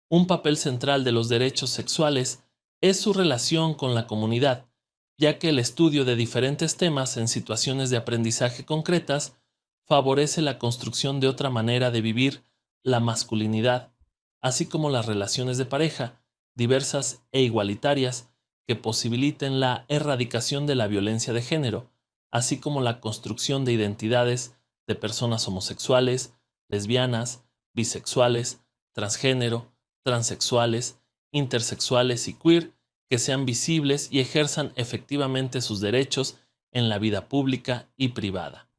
Un papel central de los derechos sexuales es su relación con la comunidad, ya que el estudio de diferentes temas en situaciones de aprendizaje concretas favorece la construcción de otra manera de vivir la masculinidad, así como las relaciones de pareja, diversas e igualitarias, que posibiliten la erradicación de la violencia de género, así como la construcción de identidades de personas homosexuales, lesbianas, bisexuales, transgénero, transexuales, intersexuales y queer, que sean visibles y ejerzan efectivamente sus derechos en la vida pública y privada.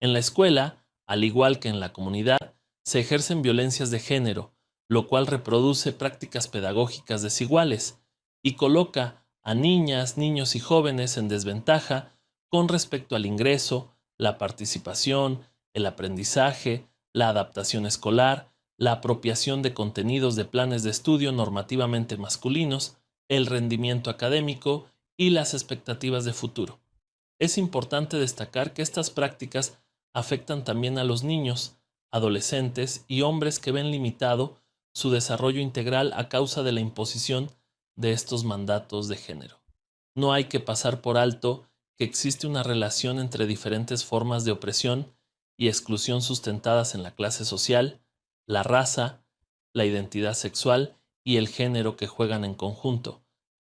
En la escuela, al igual que en la comunidad, se ejercen violencias de género, lo cual reproduce prácticas pedagógicas desiguales y coloca a niñas, niños y jóvenes en desventaja con respecto al ingreso, la participación, el aprendizaje, la adaptación escolar, la apropiación de contenidos de planes de estudio normativamente masculinos, el rendimiento académico y las expectativas de futuro. Es importante destacar que estas prácticas afectan también a los niños, adolescentes y hombres que ven limitado su desarrollo integral a causa de la imposición de estos mandatos de género. No hay que pasar por alto que existe una relación entre diferentes formas de opresión y exclusión sustentadas en la clase social, la raza, la identidad sexual y el género que juegan en conjunto.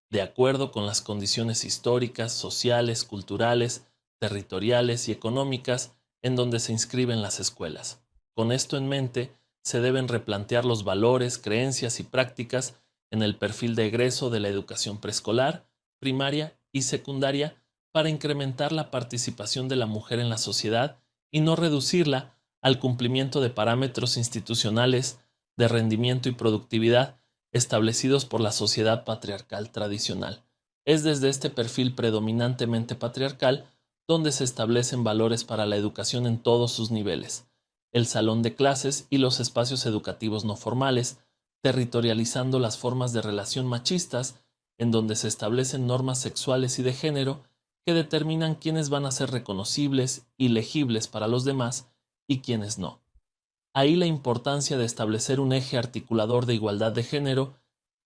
de acuerdo con las condiciones históricas, sociales, culturales, territoriales y económicas en donde se inscriben las escuelas. Con esto en mente, se deben replantear los valores, creencias y prácticas en el perfil de egreso de la educación preescolar, primaria y secundaria para incrementar la participación de la mujer en la sociedad y no reducirla al cumplimiento de parámetros institucionales de rendimiento y productividad establecidos por la sociedad patriarcal tradicional. Es desde este perfil predominantemente patriarcal donde se establecen valores para la educación en todos sus niveles, el salón de clases y los espacios educativos no formales, territorializando las formas de relación machistas, en donde se establecen normas sexuales y de género que determinan quiénes van a ser reconocibles y legibles para los demás y quiénes no. Ahí la importancia de establecer un eje articulador de igualdad de género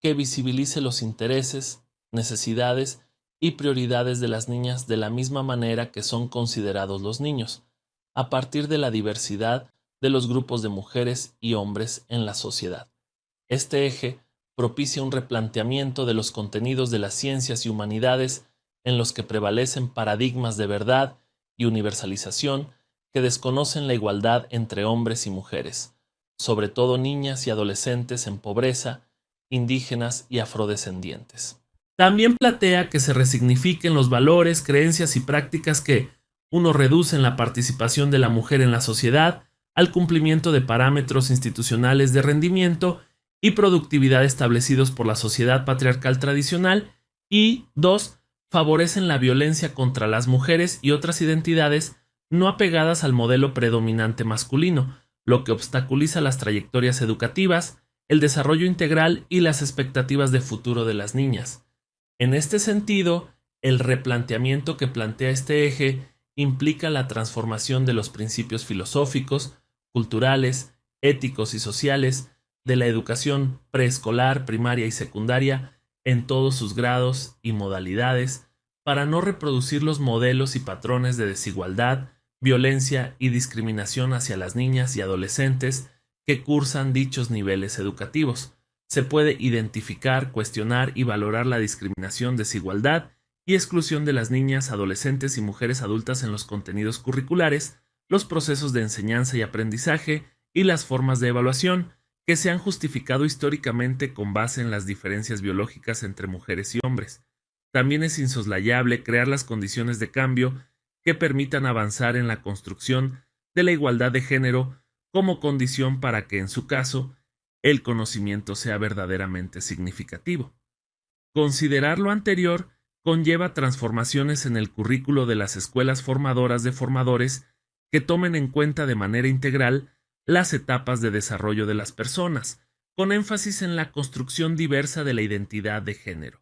que visibilice los intereses, necesidades y prioridades de las niñas de la misma manera que son considerados los niños, a partir de la diversidad de los grupos de mujeres y hombres en la sociedad. Este eje propicia un replanteamiento de los contenidos de las ciencias y humanidades en los que prevalecen paradigmas de verdad y universalización que desconocen la igualdad entre hombres y mujeres, sobre todo niñas y adolescentes en pobreza, indígenas y afrodescendientes. También plantea que se resignifiquen los valores, creencias y prácticas que, uno, reducen la participación de la mujer en la sociedad al cumplimiento de parámetros institucionales de rendimiento y productividad establecidos por la sociedad patriarcal tradicional y, dos, favorecen la violencia contra las mujeres y otras identidades no apegadas al modelo predominante masculino, lo que obstaculiza las trayectorias educativas, el desarrollo integral y las expectativas de futuro de las niñas. En este sentido, el replanteamiento que plantea este eje implica la transformación de los principios filosóficos, culturales, éticos y sociales de la educación preescolar, primaria y secundaria en todos sus grados y modalidades para no reproducir los modelos y patrones de desigualdad, violencia y discriminación hacia las niñas y adolescentes que cursan dichos niveles educativos. Se puede identificar, cuestionar y valorar la discriminación, desigualdad y exclusión de las niñas, adolescentes y mujeres adultas en los contenidos curriculares, los procesos de enseñanza y aprendizaje y las formas de evaluación que se han justificado históricamente con base en las diferencias biológicas entre mujeres y hombres. También es insoslayable crear las condiciones de cambio que permitan avanzar en la construcción de la igualdad de género como condición para que, en su caso, el conocimiento sea verdaderamente significativo. Considerar lo anterior conlleva transformaciones en el currículo de las escuelas formadoras de formadores que tomen en cuenta de manera integral las etapas de desarrollo de las personas, con énfasis en la construcción diversa de la identidad de género.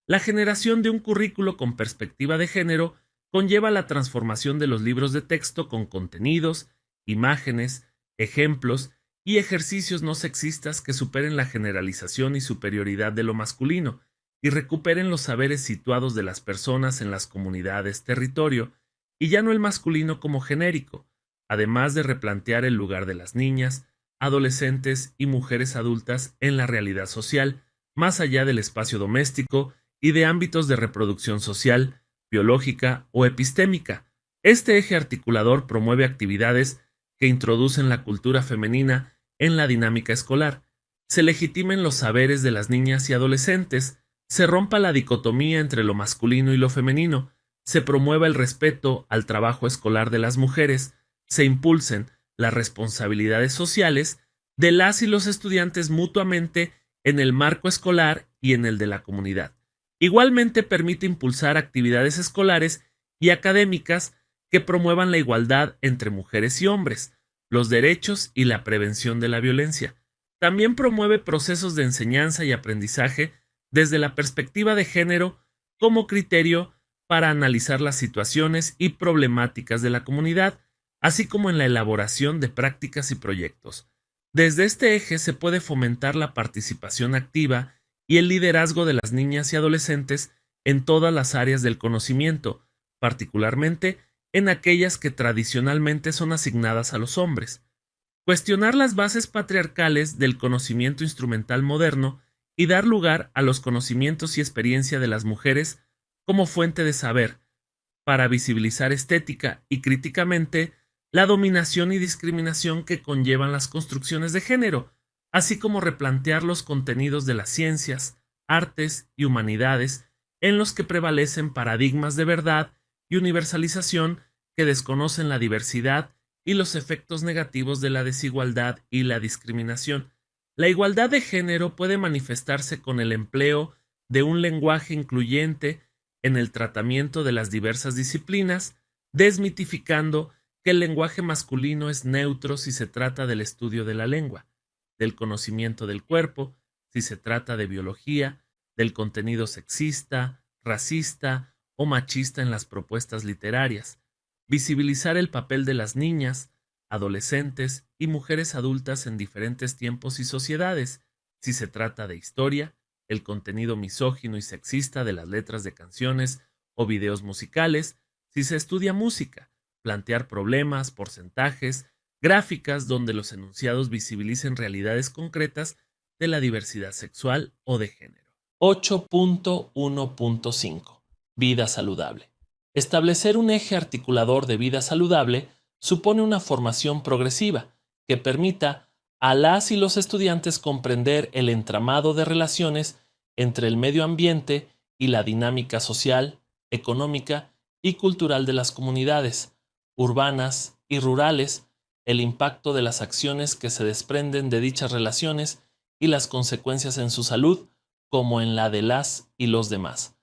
La generación de un currículo con perspectiva de género conlleva la transformación de los libros de texto con contenidos, imágenes, ejemplos y ejercicios no sexistas que superen la generalización y superioridad de lo masculino y recuperen los saberes situados de las personas en las comunidades territorio y ya no el masculino como genérico, además de replantear el lugar de las niñas, adolescentes y mujeres adultas en la realidad social, más allá del espacio doméstico y de ámbitos de reproducción social, biológica o epistémica. Este eje articulador promueve actividades que introducen la cultura femenina en la dinámica escolar, se legitimen los saberes de las niñas y adolescentes, se rompa la dicotomía entre lo masculino y lo femenino, se promueva el respeto al trabajo escolar de las mujeres, se impulsen las responsabilidades sociales de las y los estudiantes mutuamente en el marco escolar y en el de la comunidad. Igualmente permite impulsar actividades escolares y académicas que promuevan la igualdad entre mujeres y hombres, los derechos y la prevención de la violencia. También promueve procesos de enseñanza y aprendizaje desde la perspectiva de género como criterio para analizar las situaciones y problemáticas de la comunidad, así como en la elaboración de prácticas y proyectos. Desde este eje se puede fomentar la participación activa y el liderazgo de las niñas y adolescentes en todas las áreas del conocimiento, particularmente en aquellas que tradicionalmente son asignadas a los hombres. Cuestionar las bases patriarcales del conocimiento instrumental moderno y dar lugar a los conocimientos y experiencia de las mujeres como fuente de saber, para visibilizar estética y críticamente la dominación y discriminación que conllevan las construcciones de género, así como replantear los contenidos de las ciencias, artes y humanidades en los que prevalecen paradigmas de verdad y universalización que desconocen la diversidad y los efectos negativos de la desigualdad y la discriminación. La igualdad de género puede manifestarse con el empleo de un lenguaje incluyente en el tratamiento de las diversas disciplinas, desmitificando que el lenguaje masculino es neutro si se trata del estudio de la lengua, del conocimiento del cuerpo, si se trata de biología, del contenido sexista, racista o machista en las propuestas literarias, visibilizar el papel de las niñas, adolescentes y mujeres adultas en diferentes tiempos y sociedades, si se trata de historia, el contenido misógino y sexista de las letras de canciones o videos musicales, si se estudia música, plantear problemas, porcentajes, gráficas donde los enunciados visibilicen realidades concretas de la diversidad sexual o de género. 8.1.5. Vida saludable. Establecer un eje articulador de vida saludable supone una formación progresiva que permita a las y los estudiantes comprender el entramado de relaciones entre el medio ambiente y la dinámica social, económica y cultural de las comunidades, urbanas y rurales, el impacto de las acciones que se desprenden de dichas relaciones y las consecuencias en su salud, como en la de las y los demás.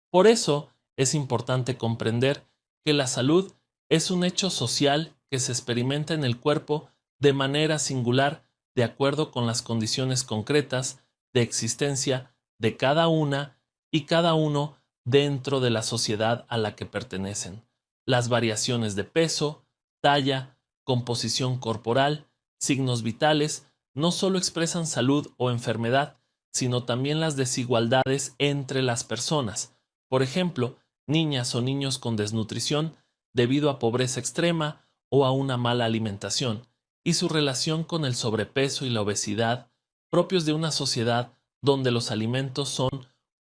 Por eso, es importante comprender que la salud es un hecho social que se experimenta en el cuerpo de manera singular de acuerdo con las condiciones concretas de existencia de cada una y cada uno dentro de la sociedad a la que pertenecen. Las variaciones de peso, talla, composición corporal, signos vitales, no solo expresan salud o enfermedad, sino también las desigualdades entre las personas. Por ejemplo, niñas o niños con desnutrición debido a pobreza extrema o a una mala alimentación, y su relación con el sobrepeso y la obesidad, propios de una sociedad donde los alimentos son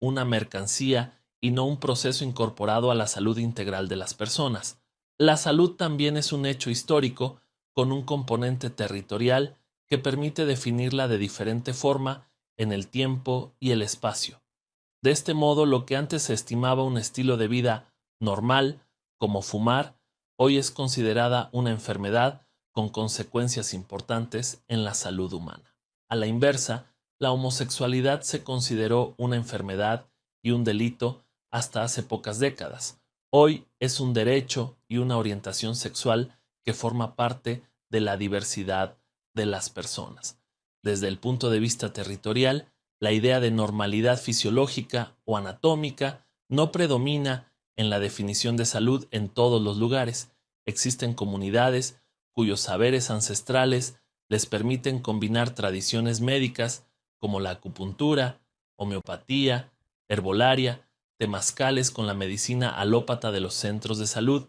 una mercancía y no un proceso incorporado a la salud integral de las personas. La salud también es un hecho histórico con un componente territorial que permite definirla de diferente forma en el tiempo y el espacio. De este modo, lo que antes se estimaba un estilo de vida normal, como fumar, hoy es considerada una enfermedad con consecuencias importantes en la salud humana. A la inversa, la homosexualidad se consideró una enfermedad y un delito hasta hace pocas décadas. Hoy es un derecho y una orientación sexual que forma parte de la diversidad de las personas. Desde el punto de vista territorial, la idea de normalidad fisiológica o anatómica no predomina en la definición de salud en todos los lugares. Existen comunidades cuyos saberes ancestrales les permiten combinar tradiciones médicas como la acupuntura, homeopatía, herbolaria, temazcales con la medicina alópata de los centros de salud,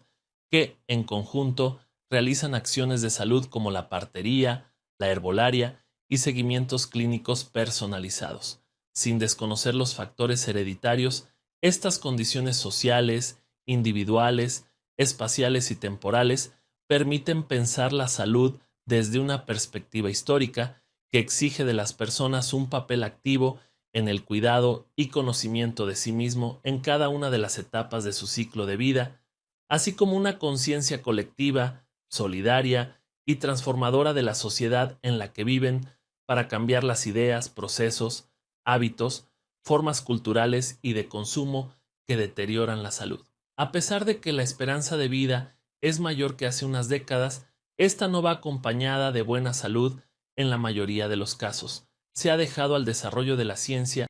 que, en conjunto, realizan acciones de salud como la partería, la herbolaria y seguimientos clínicos personalizados. Sin desconocer los factores hereditarios, estas condiciones sociales, individuales, espaciales y temporales permiten pensar la salud desde una perspectiva histórica que exige de las personas un papel activo en el cuidado y conocimiento de sí mismo en cada una de las etapas de su ciclo de vida, así como una conciencia colectiva, solidaria y transformadora de la sociedad en la que viven para cambiar las ideas, procesos, hábitos, formas culturales y de consumo que deterioran la salud. A pesar de que la esperanza de vida es mayor que hace unas décadas, esta no va acompañada de buena salud en la mayoría de los casos. Se ha dejado al desarrollo de la ciencia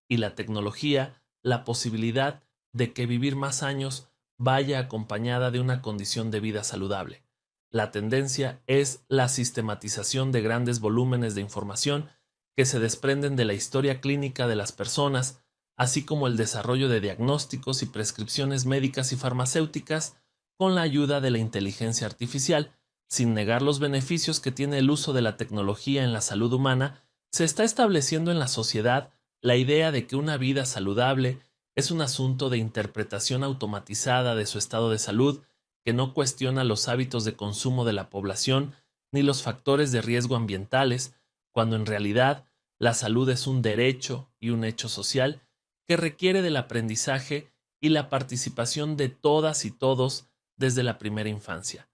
y la tecnología la posibilidad de que vivir más años vaya acompañada de una condición de vida saludable. La tendencia es la sistematización de grandes volúmenes de información que se desprenden de la historia clínica de las personas, así como el desarrollo de diagnósticos y prescripciones médicas y farmacéuticas con la ayuda de la inteligencia artificial. Sin negar los beneficios que tiene el uso de la tecnología en la salud humana, se está estableciendo en la sociedad la idea de que una vida saludable es un asunto de interpretación automatizada de su estado de salud que no cuestiona los hábitos de consumo de la población ni los factores de riesgo ambientales, cuando en realidad la salud es un derecho y un hecho social que requiere del aprendizaje y la participación de todas y todos desde la primera infancia.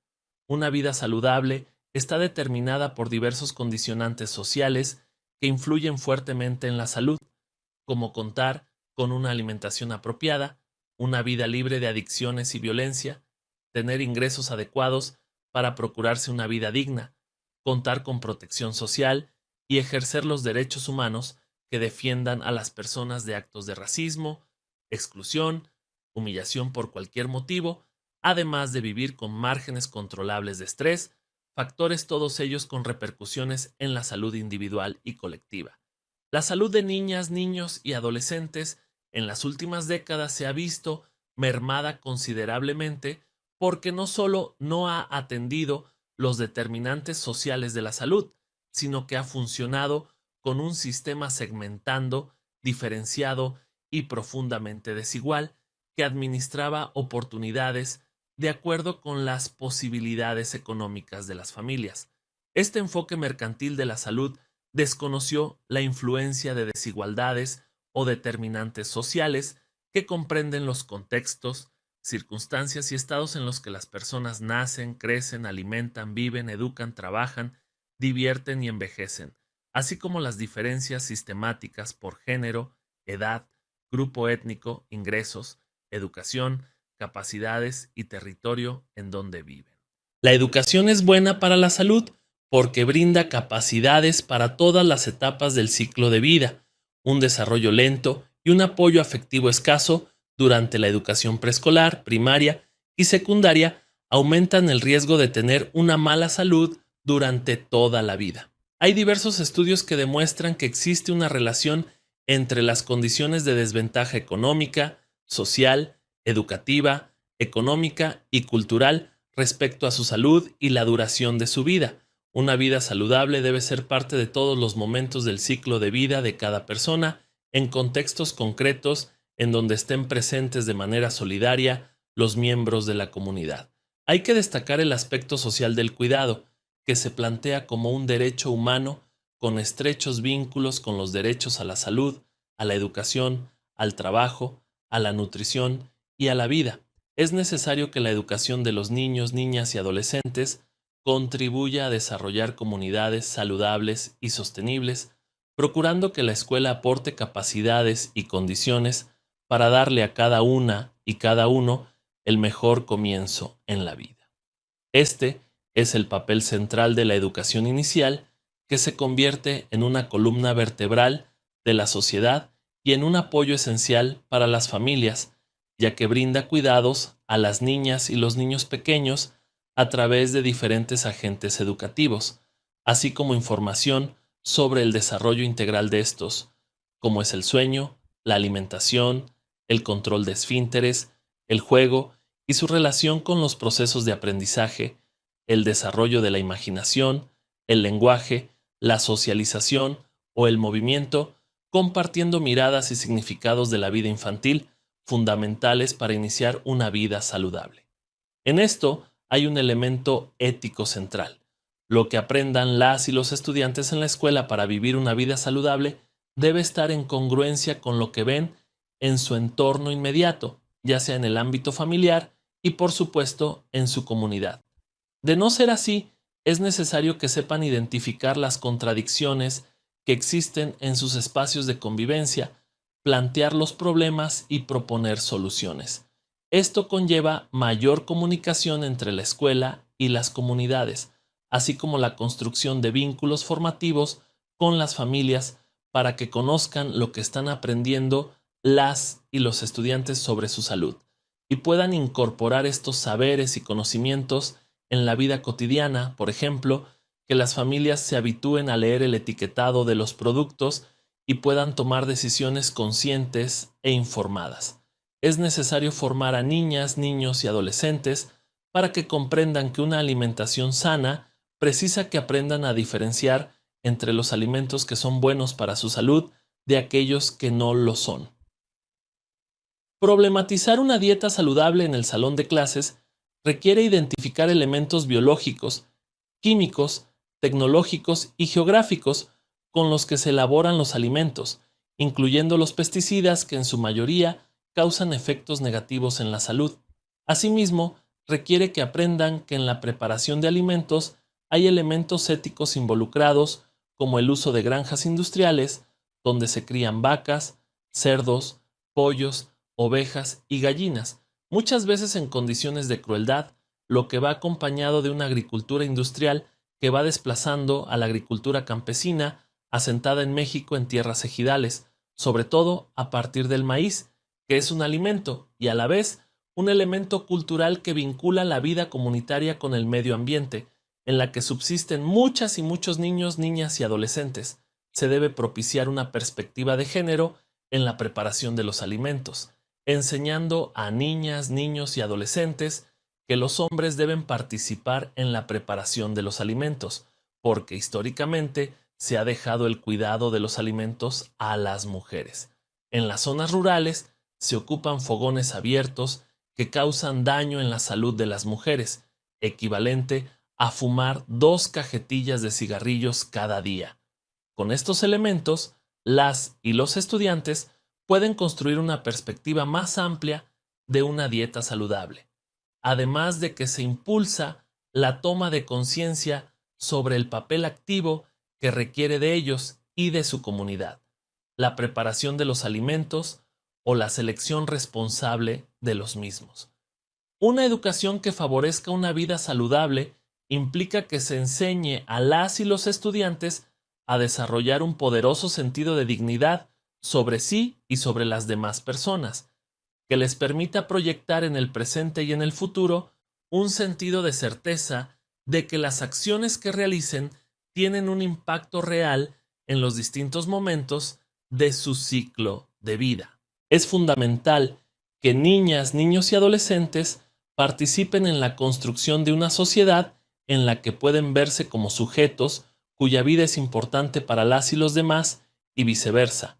Una vida saludable está determinada por diversos condicionantes sociales que influyen fuertemente en la salud, como contar con una alimentación apropiada, una vida libre de adicciones y violencia, tener ingresos adecuados para procurarse una vida digna, contar con protección social y ejercer los derechos humanos que defiendan a las personas de actos de racismo, exclusión, humillación por cualquier motivo, además de vivir con márgenes controlables de estrés, factores todos ellos con repercusiones en la salud individual y colectiva. La salud de niñas, niños y adolescentes en las últimas décadas se ha visto mermada considerablemente porque no solo no ha atendido los determinantes sociales de la salud, sino que ha funcionado con un sistema segmentando, diferenciado y profundamente desigual que administraba oportunidades de acuerdo con las posibilidades económicas de las familias. Este enfoque mercantil de la salud desconoció la influencia de desigualdades o determinantes sociales que comprenden los contextos, circunstancias y estados en los que las personas nacen, crecen, alimentan, viven, educan, trabajan, divierten y envejecen, así como las diferencias sistemáticas por género, edad, grupo étnico, ingresos, educación, capacidades y territorio en donde viven. La educación es buena para la salud porque brinda capacidades para todas las etapas del ciclo de vida, un desarrollo lento y un apoyo afectivo escaso durante la educación preescolar, primaria y secundaria aumentan el riesgo de tener una mala salud durante toda la vida. Hay diversos estudios que demuestran que existe una relación entre las condiciones de desventaja económica, social, educativa, económica y cultural respecto a su salud y la duración de su vida. Una vida saludable debe ser parte de todos los momentos del ciclo de vida de cada persona, en contextos concretos en donde estén presentes de manera solidaria los miembros de la comunidad. Hay que destacar el aspecto social del cuidado, que se plantea como un derecho humano con estrechos vínculos con los derechos a la salud, a la educación, al trabajo, a la nutrición y a la vida. Es necesario que la educación de los niños, niñas y adolescentes contribuya a desarrollar comunidades saludables y sostenibles, procurando que la escuela aporte capacidades y condiciones para darle a cada una y cada uno el mejor comienzo en la vida. Este es el papel central de la educación inicial, que se convierte en una columna vertebral de la sociedad y en un apoyo esencial para las familias, ya que brinda cuidados a las niñas y los niños pequeños a través de diferentes agentes educativos, así como información sobre el desarrollo integral de estos, como es el sueño, la alimentación, el control de esfínteres, el juego y su relación con los procesos de aprendizaje, el desarrollo de la imaginación, el lenguaje, la socialización o el movimiento, compartiendo miradas y significados de la vida infantil fundamentales para iniciar una vida saludable. En esto hay un elemento ético central. Lo que aprendan las y los estudiantes en la escuela para vivir una vida saludable debe estar en congruencia con lo que ven en su entorno inmediato, ya sea en el ámbito familiar y por supuesto en su comunidad. De no ser así, es necesario que sepan identificar las contradicciones que existen en sus espacios de convivencia, plantear los problemas y proponer soluciones. Esto conlleva mayor comunicación entre la escuela y las comunidades, así como la construcción de vínculos formativos con las familias para que conozcan lo que están aprendiendo las y los estudiantes sobre su salud y puedan incorporar estos saberes y conocimientos en la vida cotidiana. Por ejemplo, que las familias se habitúen a leer el etiquetado de los productos y puedan tomar decisiones conscientes e informadas. Es necesario formar a niñas, niños y adolescentes para que comprendan que una alimentación sana precisa que aprendan a diferenciar entre los alimentos que son buenos para su salud de aquellos que no lo son. Problematizar una dieta saludable en el salón de clases requiere identificar elementos biológicos, químicos, tecnológicos y geográficos con los que se elaboran los alimentos, incluyendo los pesticidas que en su mayoría causan efectos negativos en la salud. Asimismo, requiere que aprendan que en la preparación de alimentos hay elementos éticos involucrados como el uso de granjas industriales, donde se crían vacas, cerdos, pollos, ovejas y gallinas, muchas veces en condiciones de crueldad, lo que va acompañado de una agricultura industrial que va desplazando a la agricultura campesina asentada en México en tierras ejidales, sobre todo a partir del maíz, que es un alimento y a la vez un elemento cultural que vincula la vida comunitaria con el medio ambiente, en la que subsisten muchas y muchos niños, niñas y adolescentes. Se debe propiciar una perspectiva de género en la preparación de los alimentos, enseñando a niñas, niños y adolescentes que los hombres deben participar en la preparación de los alimentos, porque históricamente se ha dejado el cuidado de los alimentos a las mujeres. En las zonas rurales se ocupan fogones abiertos que causan daño en la salud de las mujeres, equivalente a fumar 2 cajetillas de cigarrillos cada día. Con estos elementos, las y los estudiantes pueden construir una perspectiva más amplia de una dieta saludable, además de que se impulsa la toma de conciencia sobre el papel activo que requiere de ellos y de su comunidad, la preparación de los alimentos o la selección responsable de los mismos. Una educación que favorezca una vida saludable implica que se enseñe a las y los estudiantes a desarrollar un poderoso sentido de dignidad sobre sí y sobre las demás personas, que les permita proyectar en el presente y en el futuro un sentido de certeza de que las acciones que realicen tienen un impacto real en los distintos momentos de su ciclo de vida. Es fundamental que niñas, niños y adolescentes participen en la construcción de una sociedad en la que pueden verse como sujetos cuya vida es importante para las y los demás y viceversa,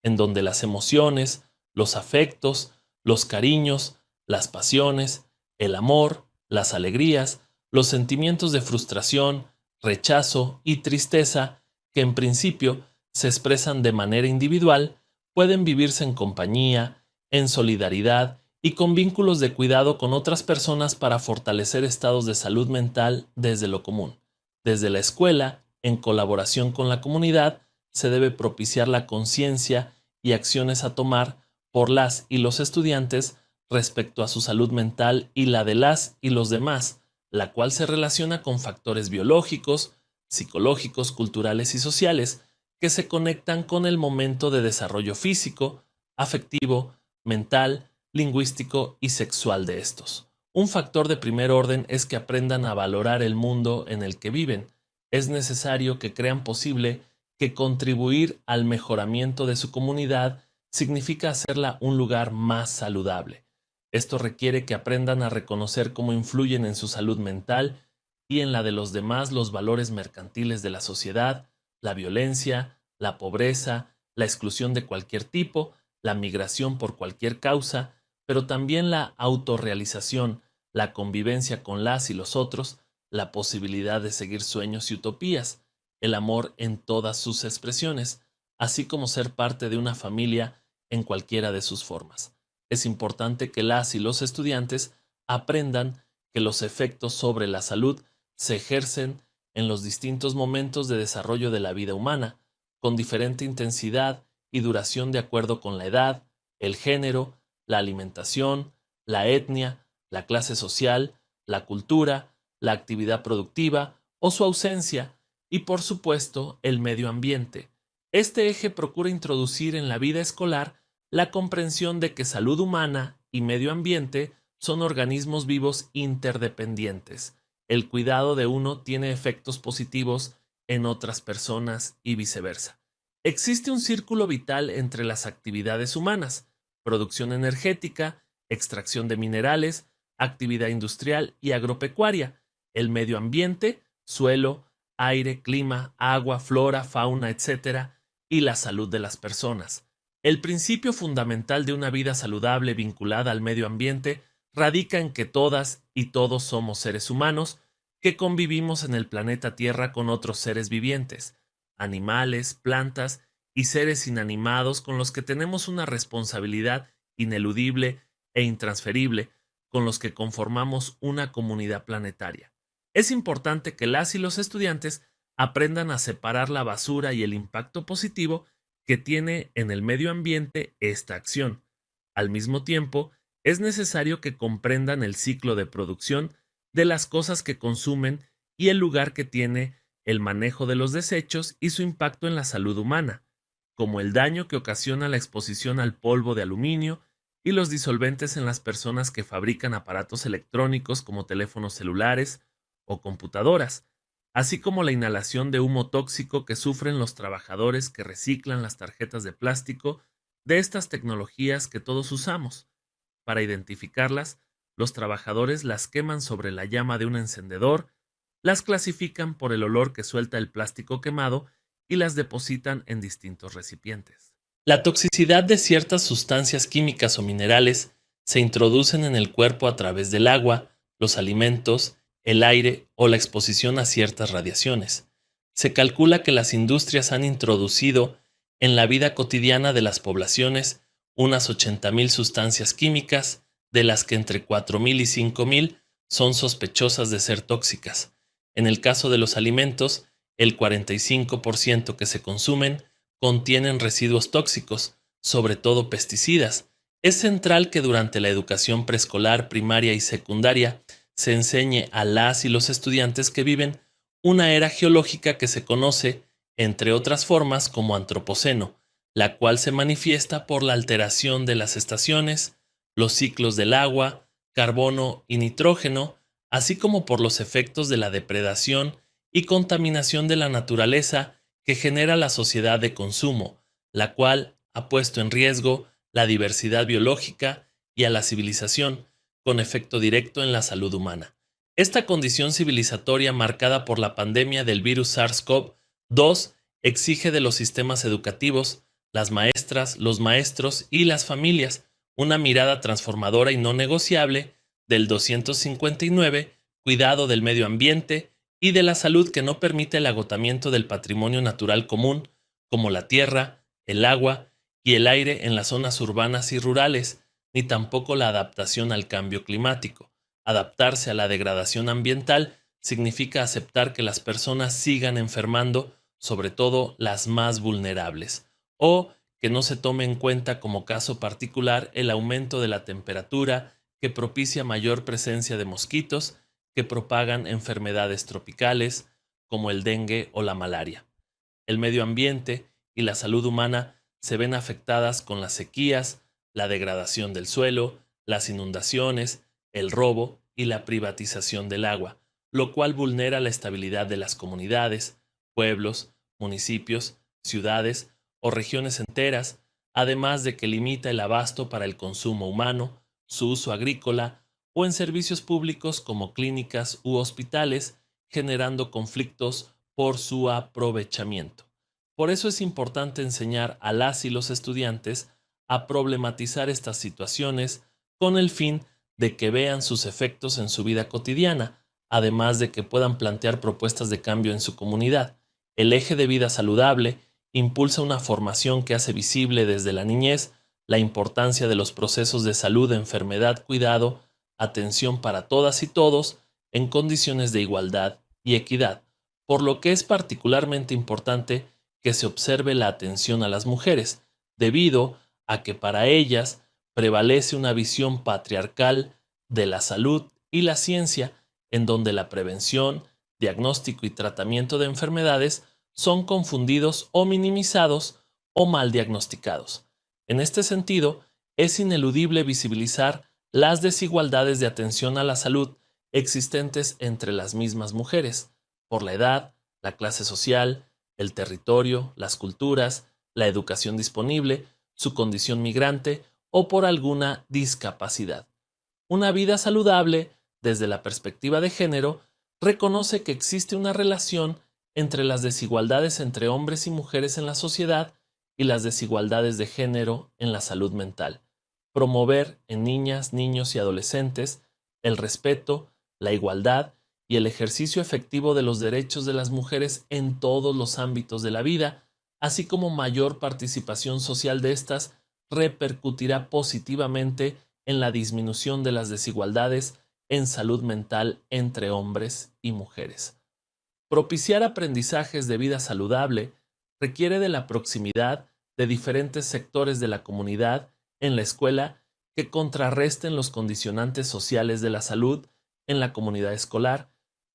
en donde las emociones, los afectos, los cariños, las pasiones, el amor, las alegrías, los sentimientos de frustración, rechazo y tristeza, que en principio se expresan de manera individual, pueden vivirse en compañía, en solidaridad y con vínculos de cuidado con otras personas para fortalecer estados de salud mental desde lo común. Desde la escuela, en colaboración con la comunidad, se debe propiciar la conciencia y acciones a tomar por las y los estudiantes respecto a su salud mental y la de las y los demás, la cual se relaciona con factores biológicos, psicológicos, culturales y sociales que se conectan con el momento de desarrollo físico, afectivo, mental, lingüístico y sexual de estos. Un factor de primer orden es que aprendan a valorar el mundo en el que viven. Es necesario que crean posible que contribuir al mejoramiento de su comunidad significa hacerla un lugar más saludable. Esto requiere que aprendan a reconocer cómo influyen en su salud mental y en la de los demás los valores mercantiles de la sociedad, la violencia, la pobreza, la exclusión de cualquier tipo, la migración por cualquier causa, pero también la autorrealización, la convivencia con las y los otros, la posibilidad de seguir sueños y utopías, el amor en todas sus expresiones, así como ser parte de una familia en cualquiera de sus formas. Es importante que las y los estudiantes aprendan que los efectos sobre la salud se ejercen en los distintos momentos de desarrollo de la vida humana, con diferente intensidad y duración de acuerdo con la edad, el género, la alimentación, la etnia, la clase social, la cultura, la actividad productiva o su ausencia, y por supuesto el medio ambiente. Este eje procura introducir en la vida escolar la comprensión de que salud humana y medio ambiente son organismos vivos interdependientes. El cuidado de uno tiene efectos positivos en otras personas y viceversa. Existe un círculo vital entre las actividades humanas: producción energética, extracción de minerales, actividad industrial y agropecuaria, el medio ambiente, suelo, aire, clima, agua, flora, fauna, etc., y la salud de las personas. El principio fundamental de una vida saludable vinculada al medio ambiente radica en que todas y todos somos seres humanos que convivimos en el planeta Tierra con otros seres vivientes, animales, plantas y seres inanimados con los que tenemos una responsabilidad ineludible e intransferible, con los que conformamos una comunidad planetaria. Es importante que las y los estudiantes aprendan a separar la basura y el impacto positivo que tiene en el medio ambiente esta acción. Al mismo tiempo, es necesario que comprendan el ciclo de producción de las cosas que consumen y el lugar que tiene el manejo de los desechos y su impacto en la salud humana, como el daño que ocasiona la exposición al polvo de aluminio y los disolventes en las personas que fabrican aparatos electrónicos como teléfonos celulares o computadoras, así como la inhalación de humo tóxico que sufren los trabajadores que reciclan las tarjetas de plástico de estas tecnologías que todos usamos. Para identificarlas, los trabajadores las queman sobre la llama de un encendedor, las clasifican por el olor que suelta el plástico quemado y las depositan en distintos recipientes. La toxicidad de ciertas sustancias químicas o minerales se introducen en el cuerpo a través del agua, los alimentos, el aire o la exposición a ciertas radiaciones. Se calcula que las industrias han introducido en la vida cotidiana de las poblaciones unas 80.000 sustancias químicas, de las que entre 4.000 y 5.000 son sospechosas de ser tóxicas. En el caso de los alimentos, el 45% que se consumen contienen residuos tóxicos, sobre todo pesticidas. Es central que durante la educación preescolar, primaria y secundaria se enseñe a las y los estudiantes que viven una era geológica que se conoce, entre otras formas, como antropoceno, la cual se manifiesta por la alteración de las estaciones, los ciclos del agua, carbono y nitrógeno, así como por los efectos de la depredación y contaminación de la naturaleza que genera la sociedad de consumo, la cual ha puesto en riesgo la diversidad biológica y a la civilización, con efecto directo en la salud humana. Esta condición civilizatoria marcada por la pandemia del virus SARS-CoV-2 exige de los sistemas educativos, las maestras, los maestros y las familias una mirada transformadora y no negociable del 259, cuidado del medio ambiente y de la salud que no permite el agotamiento del patrimonio natural común, como la tierra, el agua y el aire en las zonas urbanas y rurales, ni tampoco la adaptación al cambio climático. Adaptarse a la degradación ambiental significa aceptar que las personas sigan enfermando, sobre todo las más vulnerables, o que no se tome en cuenta como caso particular el aumento de la temperatura que propicia mayor presencia de mosquitos que propagan enfermedades tropicales como el dengue o la malaria. El medio ambiente y la salud humana se ven afectadas con las sequías, la degradación del suelo, las inundaciones, el robo y la privatización del agua, lo cual vulnera la estabilidad de las comunidades, pueblos, municipios, ciudades o regiones enteras, además de que limita el abasto para el consumo humano, su uso agrícola o en servicios públicos como clínicas u hospitales, generando conflictos por su aprovechamiento. Por eso es importante enseñar a las y los estudiantes a problematizar estas situaciones con el fin de que vean sus efectos en su vida cotidiana, además de que puedan plantear propuestas de cambio en su comunidad. El eje de vida saludable impulsa una formación que hace visible desde la niñez la importancia de los procesos de salud, enfermedad, cuidado, atención para todas y todos en condiciones de igualdad y equidad, por lo que es particularmente importante que se observe la atención a las mujeres, debido a que para ellas prevalece una visión patriarcal de la salud y la ciencia, en donde la prevención, diagnóstico y tratamiento de enfermedades son confundidos o minimizados o mal diagnosticados. En este sentido, es ineludible visibilizar las desigualdades de atención a la salud existentes entre las mismas mujeres, por la edad, la clase social, el territorio, las culturas, la educación disponible, su condición migrante o por alguna discapacidad. Una vida saludable, desde la perspectiva de género, reconoce que existe una relación entre las desigualdades entre hombres y mujeres en la sociedad y las desigualdades de género en la salud mental. Promover en niñas, niños y adolescentes el respeto, la igualdad y el ejercicio efectivo de los derechos de las mujeres en todos los ámbitos de la vida, así como mayor participación social de estas, repercutirá positivamente en la disminución de las desigualdades en salud mental entre hombres y mujeres. Propiciar aprendizajes de vida saludable requiere de la proximidad de diferentes sectores de la comunidad en la escuela que contrarresten los condicionantes sociales de la salud en la comunidad escolar,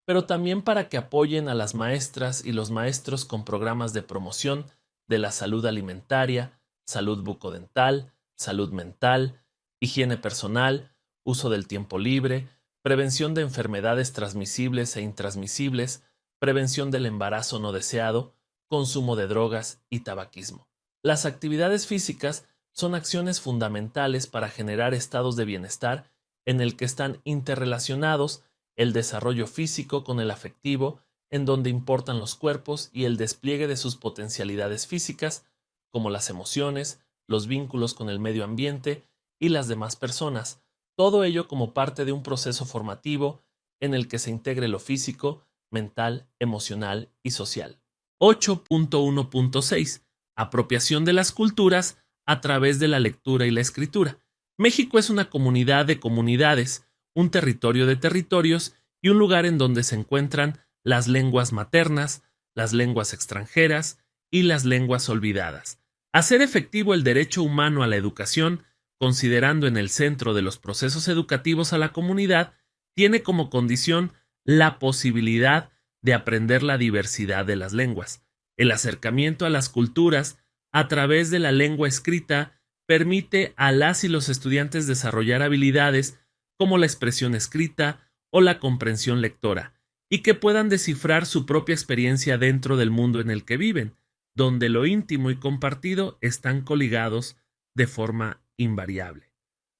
pero también para que apoyen a las maestras y los maestros con programas de promoción de la salud alimentaria, salud bucodental, salud mental, higiene personal, uso del tiempo libre, prevención de enfermedades transmisibles e intransmisibles, prevención del embarazo no deseado, consumo de drogas y tabaquismo. Las actividades físicas son acciones fundamentales para generar estados de bienestar en el que están interrelacionados el desarrollo físico con el afectivo, en donde importan los cuerpos y el despliegue de sus potencialidades físicas, como las emociones, los vínculos con el medio ambiente y las demás personas, todo ello como parte de un proceso formativo en el que se integre lo físico, mental, emocional y social. 8.1.6. Apropiación de las culturas a través de la lectura y la escritura. México es una comunidad de comunidades, un territorio de territorios y un lugar en donde se encuentran las lenguas maternas, las lenguas extranjeras y las lenguas olvidadas. Hacer efectivo el derecho humano a la educación, considerando en el centro de los procesos educativos a la comunidad, tiene como condición la posibilidad de aprender la diversidad de las lenguas. El acercamiento a las culturas a través de la lengua escrita permite a las y los estudiantes desarrollar habilidades como la expresión escrita o la comprensión lectora, y que puedan descifrar su propia experiencia dentro del mundo en el que viven, donde lo íntimo y compartido están coligados de forma invariable.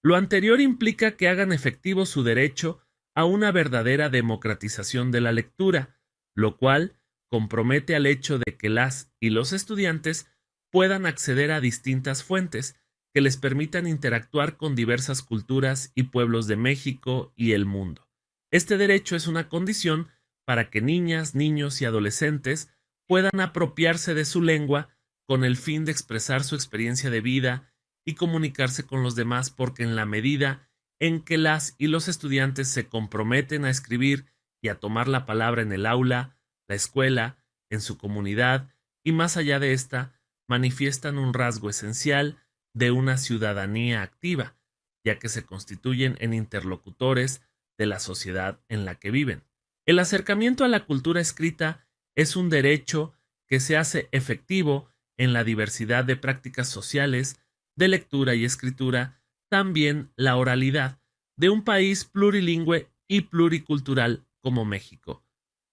Lo anterior implica que hagan efectivo su derecho a una verdadera democratización de la lectura, lo cual compromete al hecho de que las y los estudiantes puedan acceder a distintas fuentes que les permitan interactuar con diversas culturas y pueblos de México y el mundo. Este derecho es una condición para que niñas, niños y adolescentes puedan apropiarse de su lengua con el fin de expresar su experiencia de vida y comunicarse con los demás, porque en la medida en que las y los estudiantes se comprometen a escribir y a tomar la palabra en el aula, la escuela, en su comunidad y más allá de esta, manifiestan un rasgo esencial de una ciudadanía activa, ya que se constituyen en interlocutores de la sociedad en la que viven. El acercamiento a la cultura escrita es un derecho que se hace efectivo en la diversidad de prácticas sociales, de lectura y escritura, también la oralidad, de un país plurilingüe y pluricultural como México.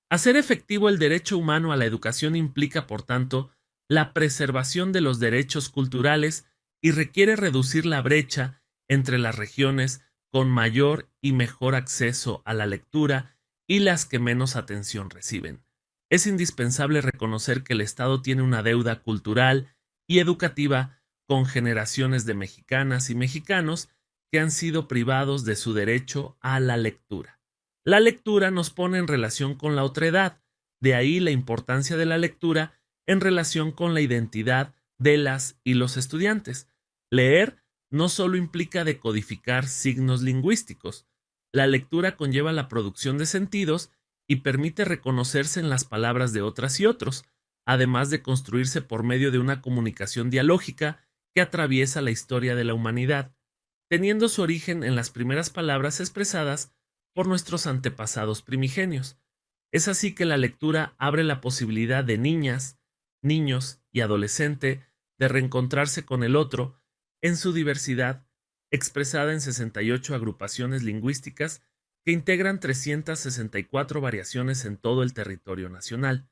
Hacer efectivo el derecho humano a la educación implica, por tanto, la preservación de los derechos culturales y requiere reducir la brecha entre las regiones con mayor y mejor acceso a la lectura y las que menos atención reciben. Es indispensable reconocer que el Estado tiene una deuda cultural y educativa con generaciones de mexicanas y mexicanos que han sido privados de su derecho a la lectura. La lectura nos pone en relación con la otredad, de ahí la importancia de la lectura en relación con la identidad de las y los estudiantes. Leer no solo implica decodificar signos lingüísticos, la lectura conlleva la producción de sentidos y permite reconocerse en las palabras de otras y otros, además de construirse por medio de una comunicación dialógica que atraviesa la historia de la humanidad, teniendo su origen en las primeras palabras expresadas por nuestros antepasados primigenios. Es así que la lectura abre la posibilidad de niñas, niños y adolescente de reencontrarse con el otro en su diversidad, expresada en 68 agrupaciones lingüísticas que integran 364 variaciones en todo el territorio nacional.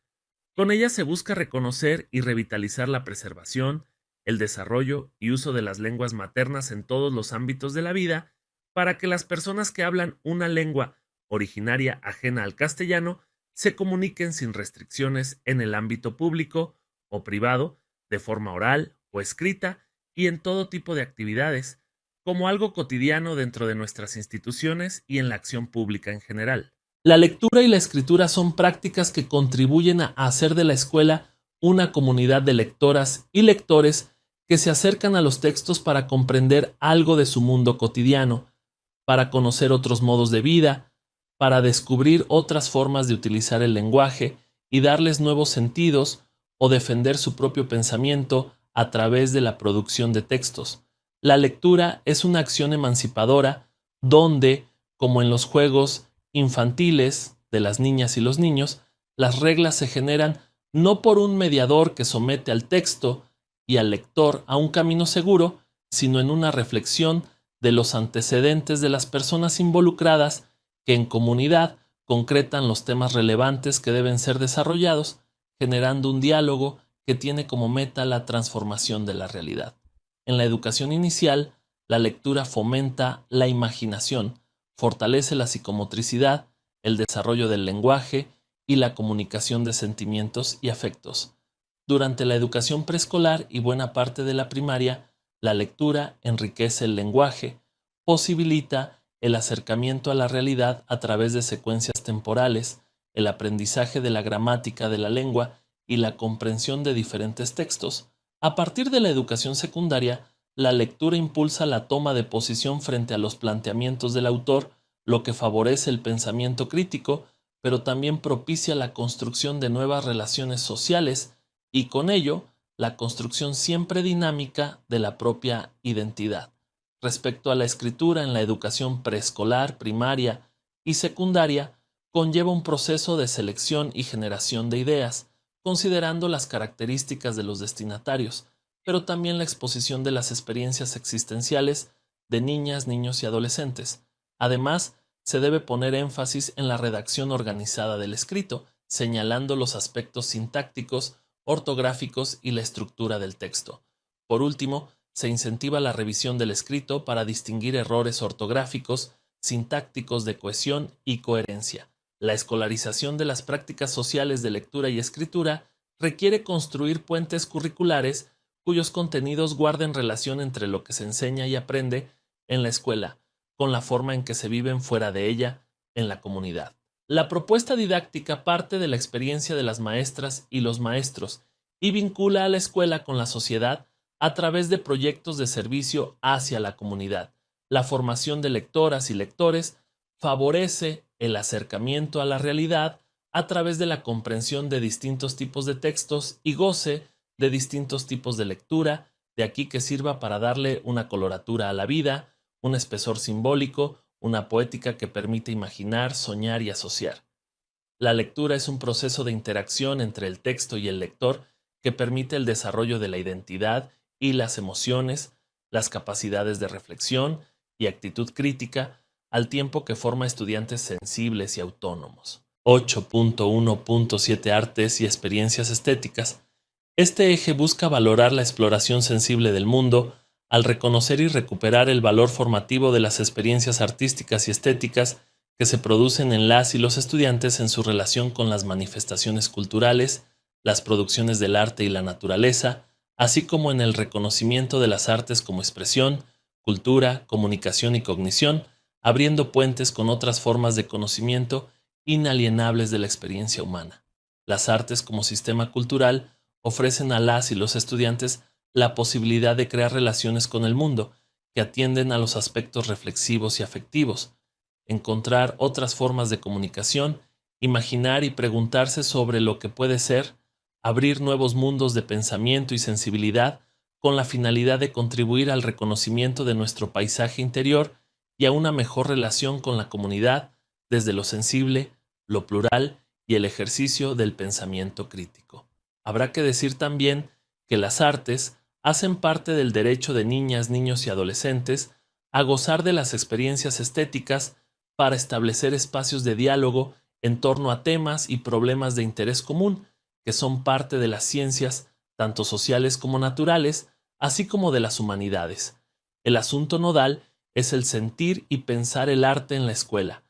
Con ellas se busca reconocer y revitalizar la preservación, el desarrollo y uso de las lenguas maternas en todos los ámbitos de la vida, para que las personas que hablan una lengua originaria ajena al castellano se comuniquen sin restricciones en el ámbito público o privado, de forma oral o escrita y en todo tipo de actividades, como algo cotidiano dentro de nuestras instituciones y en la acción pública en general. La lectura y la escritura son prácticas que contribuyen a hacer de la escuela una comunidad de lectoras y lectores que se acercan a los textos para comprender algo de su mundo cotidiano, para conocer otros modos de vida, para descubrir otras formas de utilizar el lenguaje y darles nuevos sentidos o defender su propio pensamiento a través de la producción de textos. La lectura es una acción emancipadora donde, como en los juegos infantiles de las niñas y los niños, las reglas se generan no por un mediador que somete al texto y al lector a un camino seguro, sino en una reflexión de los antecedentes de las personas involucradas que en comunidad concretan los temas relevantes que deben ser desarrollados, generando un diálogo que tiene como meta la transformación de la realidad. En la educación inicial, la lectura fomenta la imaginación, fortalece la psicomotricidad, el desarrollo del lenguaje y la comunicación de sentimientos y afectos. Durante la educación preescolar y buena parte de la primaria, la lectura enriquece el lenguaje, posibilita el acercamiento a la realidad a través de secuencias temporales, el aprendizaje de la gramática de la lengua y la comprensión de diferentes textos. A partir de la educación secundaria, la lectura impulsa la toma de posición frente a los planteamientos del autor, lo que favorece el pensamiento crítico, pero también propicia la construcción de nuevas relaciones sociales y con ello la construcción siempre dinámica de la propia identidad. Respecto a la escritura en la educación preescolar, primaria y secundaria, conlleva un proceso de selección y generación de ideas, considerando las características de los destinatarios, pero también la exposición de las experiencias existenciales de niñas, niños y adolescentes. Además, se debe poner énfasis en la redacción organizada del escrito, señalando los aspectos sintácticos, ortográficos y la estructura del texto. Por último, se incentiva la revisión del escrito para distinguir errores ortográficos, sintácticos de cohesión y coherencia. La escolarización de las prácticas sociales de lectura y escritura requiere construir puentes curriculares cuyos contenidos guarden relación entre lo que se enseña y aprende en la escuela, con la forma en que se viven fuera de ella, en la comunidad. La propuesta didáctica parte de la experiencia de las maestras y los maestros y vincula a la escuela con la sociedad a través de proyectos de servicio hacia la comunidad. La formación de lectoras y lectores favorece el acercamiento a la realidad a través de la comprensión de distintos tipos de textos y goce de distintos tipos de lectura, de aquí que sirva para darle una coloratura a la vida, un espesor simbólico, una poética que permite imaginar, soñar y asociar. La lectura es un proceso de interacción entre el texto y el lector que permite el desarrollo de la identidad y las emociones, las capacidades de reflexión y actitud crítica, al tiempo que forma estudiantes sensibles y autónomos. 8.1.7 Artes y experiencias estéticas. Este eje busca valorar la exploración sensible del mundo al reconocer y recuperar el valor formativo de las experiencias artísticas y estéticas que se producen en las y los estudiantes en su relación con las manifestaciones culturales, las producciones del arte y la naturaleza, así como en el reconocimiento de las artes como expresión, cultura, comunicación y cognición, abriendo puentes con otras formas de conocimiento inalienables de la experiencia humana. Las artes como sistema cultural ofrecen a las y los estudiantes la posibilidad de crear relaciones con el mundo que atienden a los aspectos reflexivos y afectivos, encontrar otras formas de comunicación, imaginar y preguntarse sobre lo que puede ser, abrir nuevos mundos de pensamiento y sensibilidad con la finalidad de contribuir al reconocimiento de nuestro paisaje interior y a una mejor relación con la comunidad desde lo sensible, lo plural y el ejercicio del pensamiento crítico. Habrá que decir también que las artes hacen parte del derecho de niñas, niños y adolescentes a gozar de las experiencias estéticas para establecer espacios de diálogo en torno a temas y problemas de interés común que son parte de las ciencias, tanto sociales como naturales, así como de las humanidades. El asunto nodal es el sentir y pensar el arte en la escuela,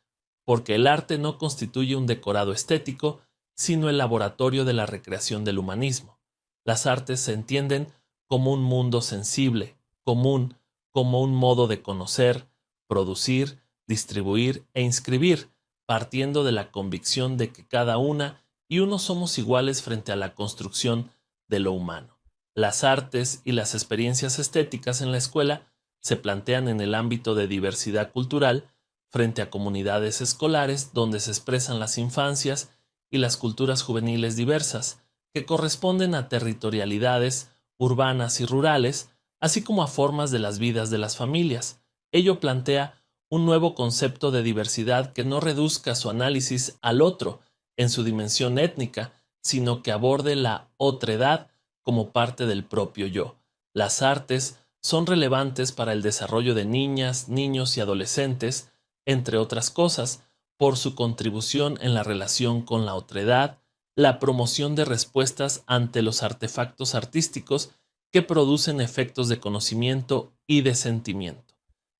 porque el arte no constituye un decorado estético, sino el laboratorio de la recreación del humanismo. Las artes se entienden como un mundo sensible, común, como un modo de conocer, producir, distribuir e inscribir, partiendo de la convicción de que cada una y uno somos iguales frente a la construcción de lo humano. Las artes y las experiencias estéticas en la escuela se plantean en el ámbito de diversidad cultural frente a comunidades escolares donde se expresan las infancias y las culturas juveniles diversas, que corresponden a territorialidades urbanas y rurales, así como a formas de las vidas de las familias. Ello plantea un nuevo concepto de diversidad que no reduzca su análisis al otro en su dimensión étnica, sino que aborde la otredad como parte del propio yo. Las artes son relevantes para el desarrollo de niñas, niños y adolescentes, entre otras cosas, por su contribución en la relación con la otredad, la promoción de respuestas ante los artefactos artísticos que producen efectos de conocimiento y de sentimiento,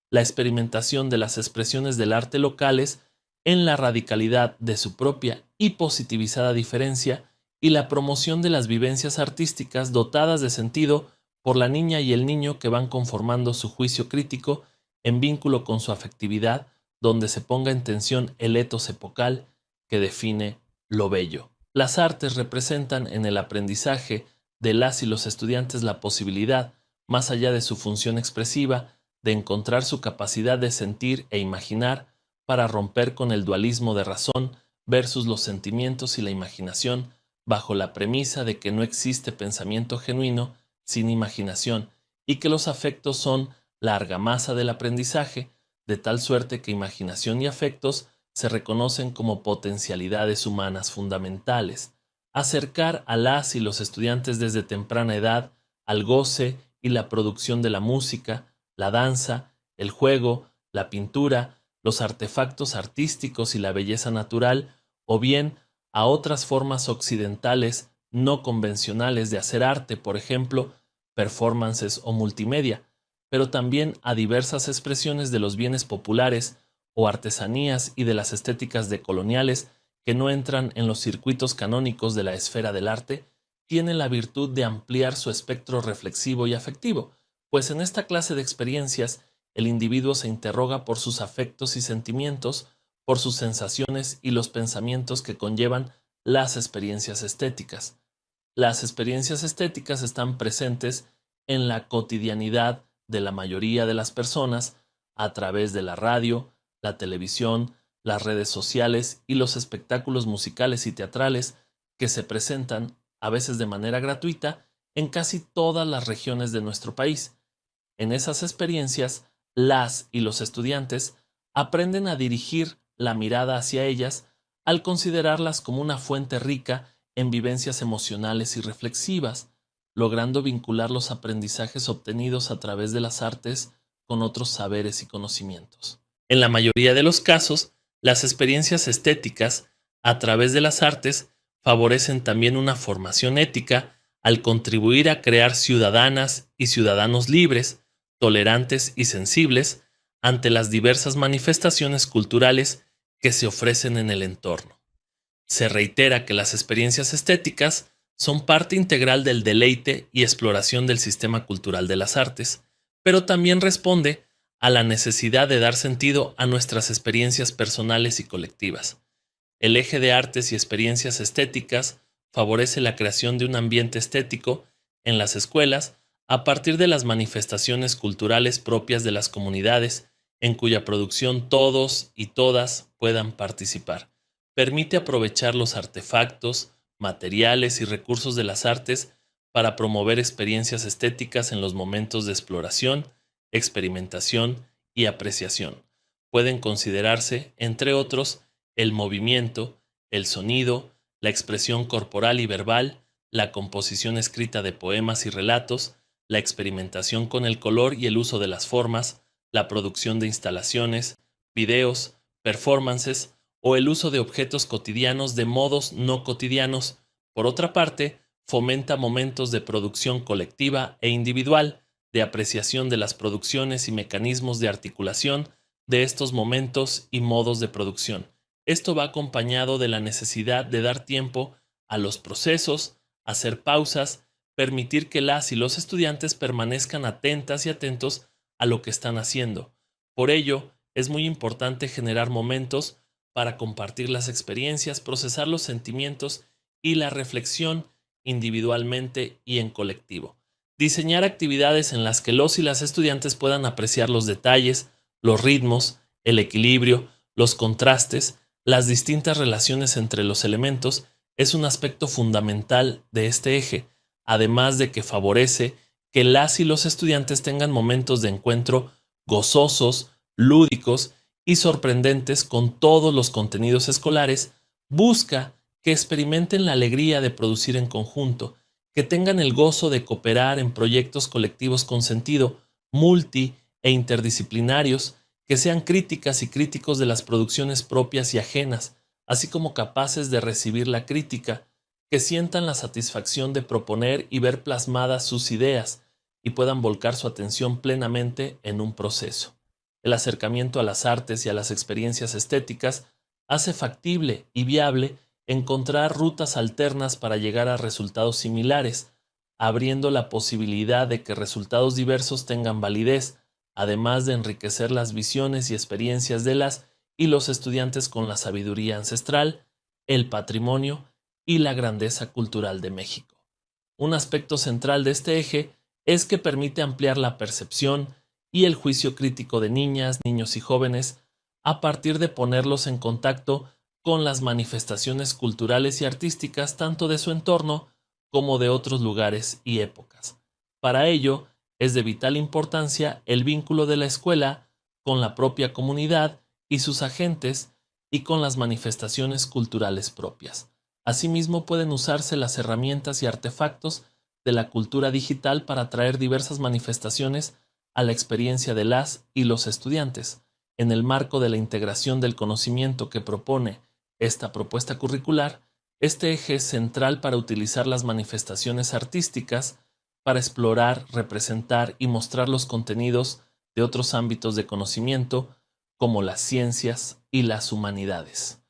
la experimentación de las expresiones del arte locales en la radicalidad de su propia y positivizada diferencia y la promoción de las vivencias artísticas dotadas de sentido por la niña y el niño que van conformando su juicio crítico en vínculo con su afectividad, donde se ponga en tensión el etos epocal que define lo bello. Las artes representan en el aprendizaje de las y los estudiantes la posibilidad, más allá de su función expresiva, de encontrar su capacidad de sentir e imaginar para romper con el dualismo de razón versus los sentimientos y la imaginación, bajo la premisa de que no existe pensamiento genuino sin imaginación y que los afectos son la argamasa del aprendizaje, de tal suerte que imaginación y afectos se reconocen como potencialidades humanas fundamentales. Acercar a las y los estudiantes desde temprana edad al goce y la producción de la música, la danza, el juego, la pintura, los artefactos artísticos y la belleza natural, o bien a otras formas occidentales no convencionales de hacer arte, por ejemplo, performances o multimedia, pero también a diversas expresiones de los bienes populares o artesanías y de las estéticas decoloniales que no entran en los circuitos canónicos de la esfera del arte, tienen la virtud de ampliar su espectro reflexivo y afectivo, pues en esta clase de experiencias el individuo se interroga por sus afectos y sentimientos, por sus sensaciones y los pensamientos que conllevan las experiencias estéticas. Las experiencias estéticas están presentes en la cotidianidad de la mayoría de las personas a través de la radio, la televisión, las redes sociales y los espectáculos musicales y teatrales que se presentan, a veces de manera gratuita, en casi todas las regiones de nuestro país. En esas experiencias, las y los estudiantes aprenden a dirigir la mirada hacia ellas al considerarlas como una fuente rica en vivencias emocionales y reflexivas, logrando vincular los aprendizajes obtenidos a través de las artes con otros saberes y conocimientos. En la mayoría de los casos, las experiencias estéticas, a través de las artes, favorecen también una formación ética al contribuir a crear ciudadanas y ciudadanos libres, tolerantes y sensibles ante las diversas manifestaciones culturales que se ofrecen en el entorno. Se reitera que las experiencias estéticas son parte integral del deleite y exploración del sistema cultural de las artes, pero también responde a la necesidad de dar sentido a nuestras experiencias personales y colectivas. El eje de artes y experiencias estéticas favorece la creación de un ambiente estético en las escuelas a partir de las manifestaciones culturales propias de las comunidades en cuya producción todos y todas puedan participar. Permite aprovechar los artefactos, materiales y recursos de las artes para promover experiencias estéticas en los momentos de exploración, experimentación y apreciación. Pueden considerarse, entre otros, el movimiento, el sonido, la expresión corporal y verbal, la composición escrita de poemas y relatos, la experimentación con el color y el uso de las formas, la producción de instalaciones, videos, performances o el uso de objetos cotidianos de modos no cotidianos. Por otra parte, fomenta momentos de producción colectiva e individual, de apreciación de las producciones y mecanismos de articulación de estos momentos y modos de producción. Esto va acompañado de la necesidad de dar tiempo a los procesos, hacer pausas, permitir que las y los estudiantes permanezcan atentas y atentos a lo que están haciendo. Por ello, es muy importante generar momentos para compartir las experiencias, procesar los sentimientos y la reflexión individualmente y en colectivo. Diseñar actividades en las que los y las estudiantes puedan apreciar los detalles, los ritmos, el equilibrio, los contrastes, las distintas relaciones entre los elementos es un aspecto fundamental de este eje, además de que favorece que las y los estudiantes tengan momentos de encuentro gozosos, lúdicos y sorprendentes con todos los contenidos escolares. Busca que experimenten la alegría de producir en conjunto, que tengan el gozo de cooperar en proyectos colectivos con sentido, multi e interdisciplinarios, que sean críticas y críticos de las producciones propias y ajenas, así como capaces de recibir la crítica, que sientan la satisfacción de proponer y ver plasmadas sus ideas, y puedan volcar su atención plenamente en un proceso. El acercamiento a las artes y a las experiencias estéticas hace factible y viable encontrar rutas alternas para llegar a resultados similares, abriendo la posibilidad de que resultados diversos tengan validez, además de enriquecer las visiones y experiencias de las y los estudiantes con la sabiduría ancestral, el patrimonio y la grandeza cultural de México. Un aspecto central de este eje es que permite ampliar la percepción y el juicio crítico de niñas, niños y jóvenes a partir de ponerlos en contacto con las manifestaciones culturales y artísticas tanto de su entorno como de otros lugares y épocas. Para ello, es de vital importancia el vínculo de la escuela con la propia comunidad y sus agentes y con las manifestaciones culturales propias. Asimismo, pueden usarse las herramientas y artefactos de la cultura digital para traer diversas manifestaciones a la experiencia de las y los estudiantes. En el marco de la integración del conocimiento que propone esta propuesta curricular, este eje es central para utilizar las manifestaciones artísticas para explorar, representar y mostrar los contenidos de otros ámbitos de conocimiento como las ciencias y las humanidades.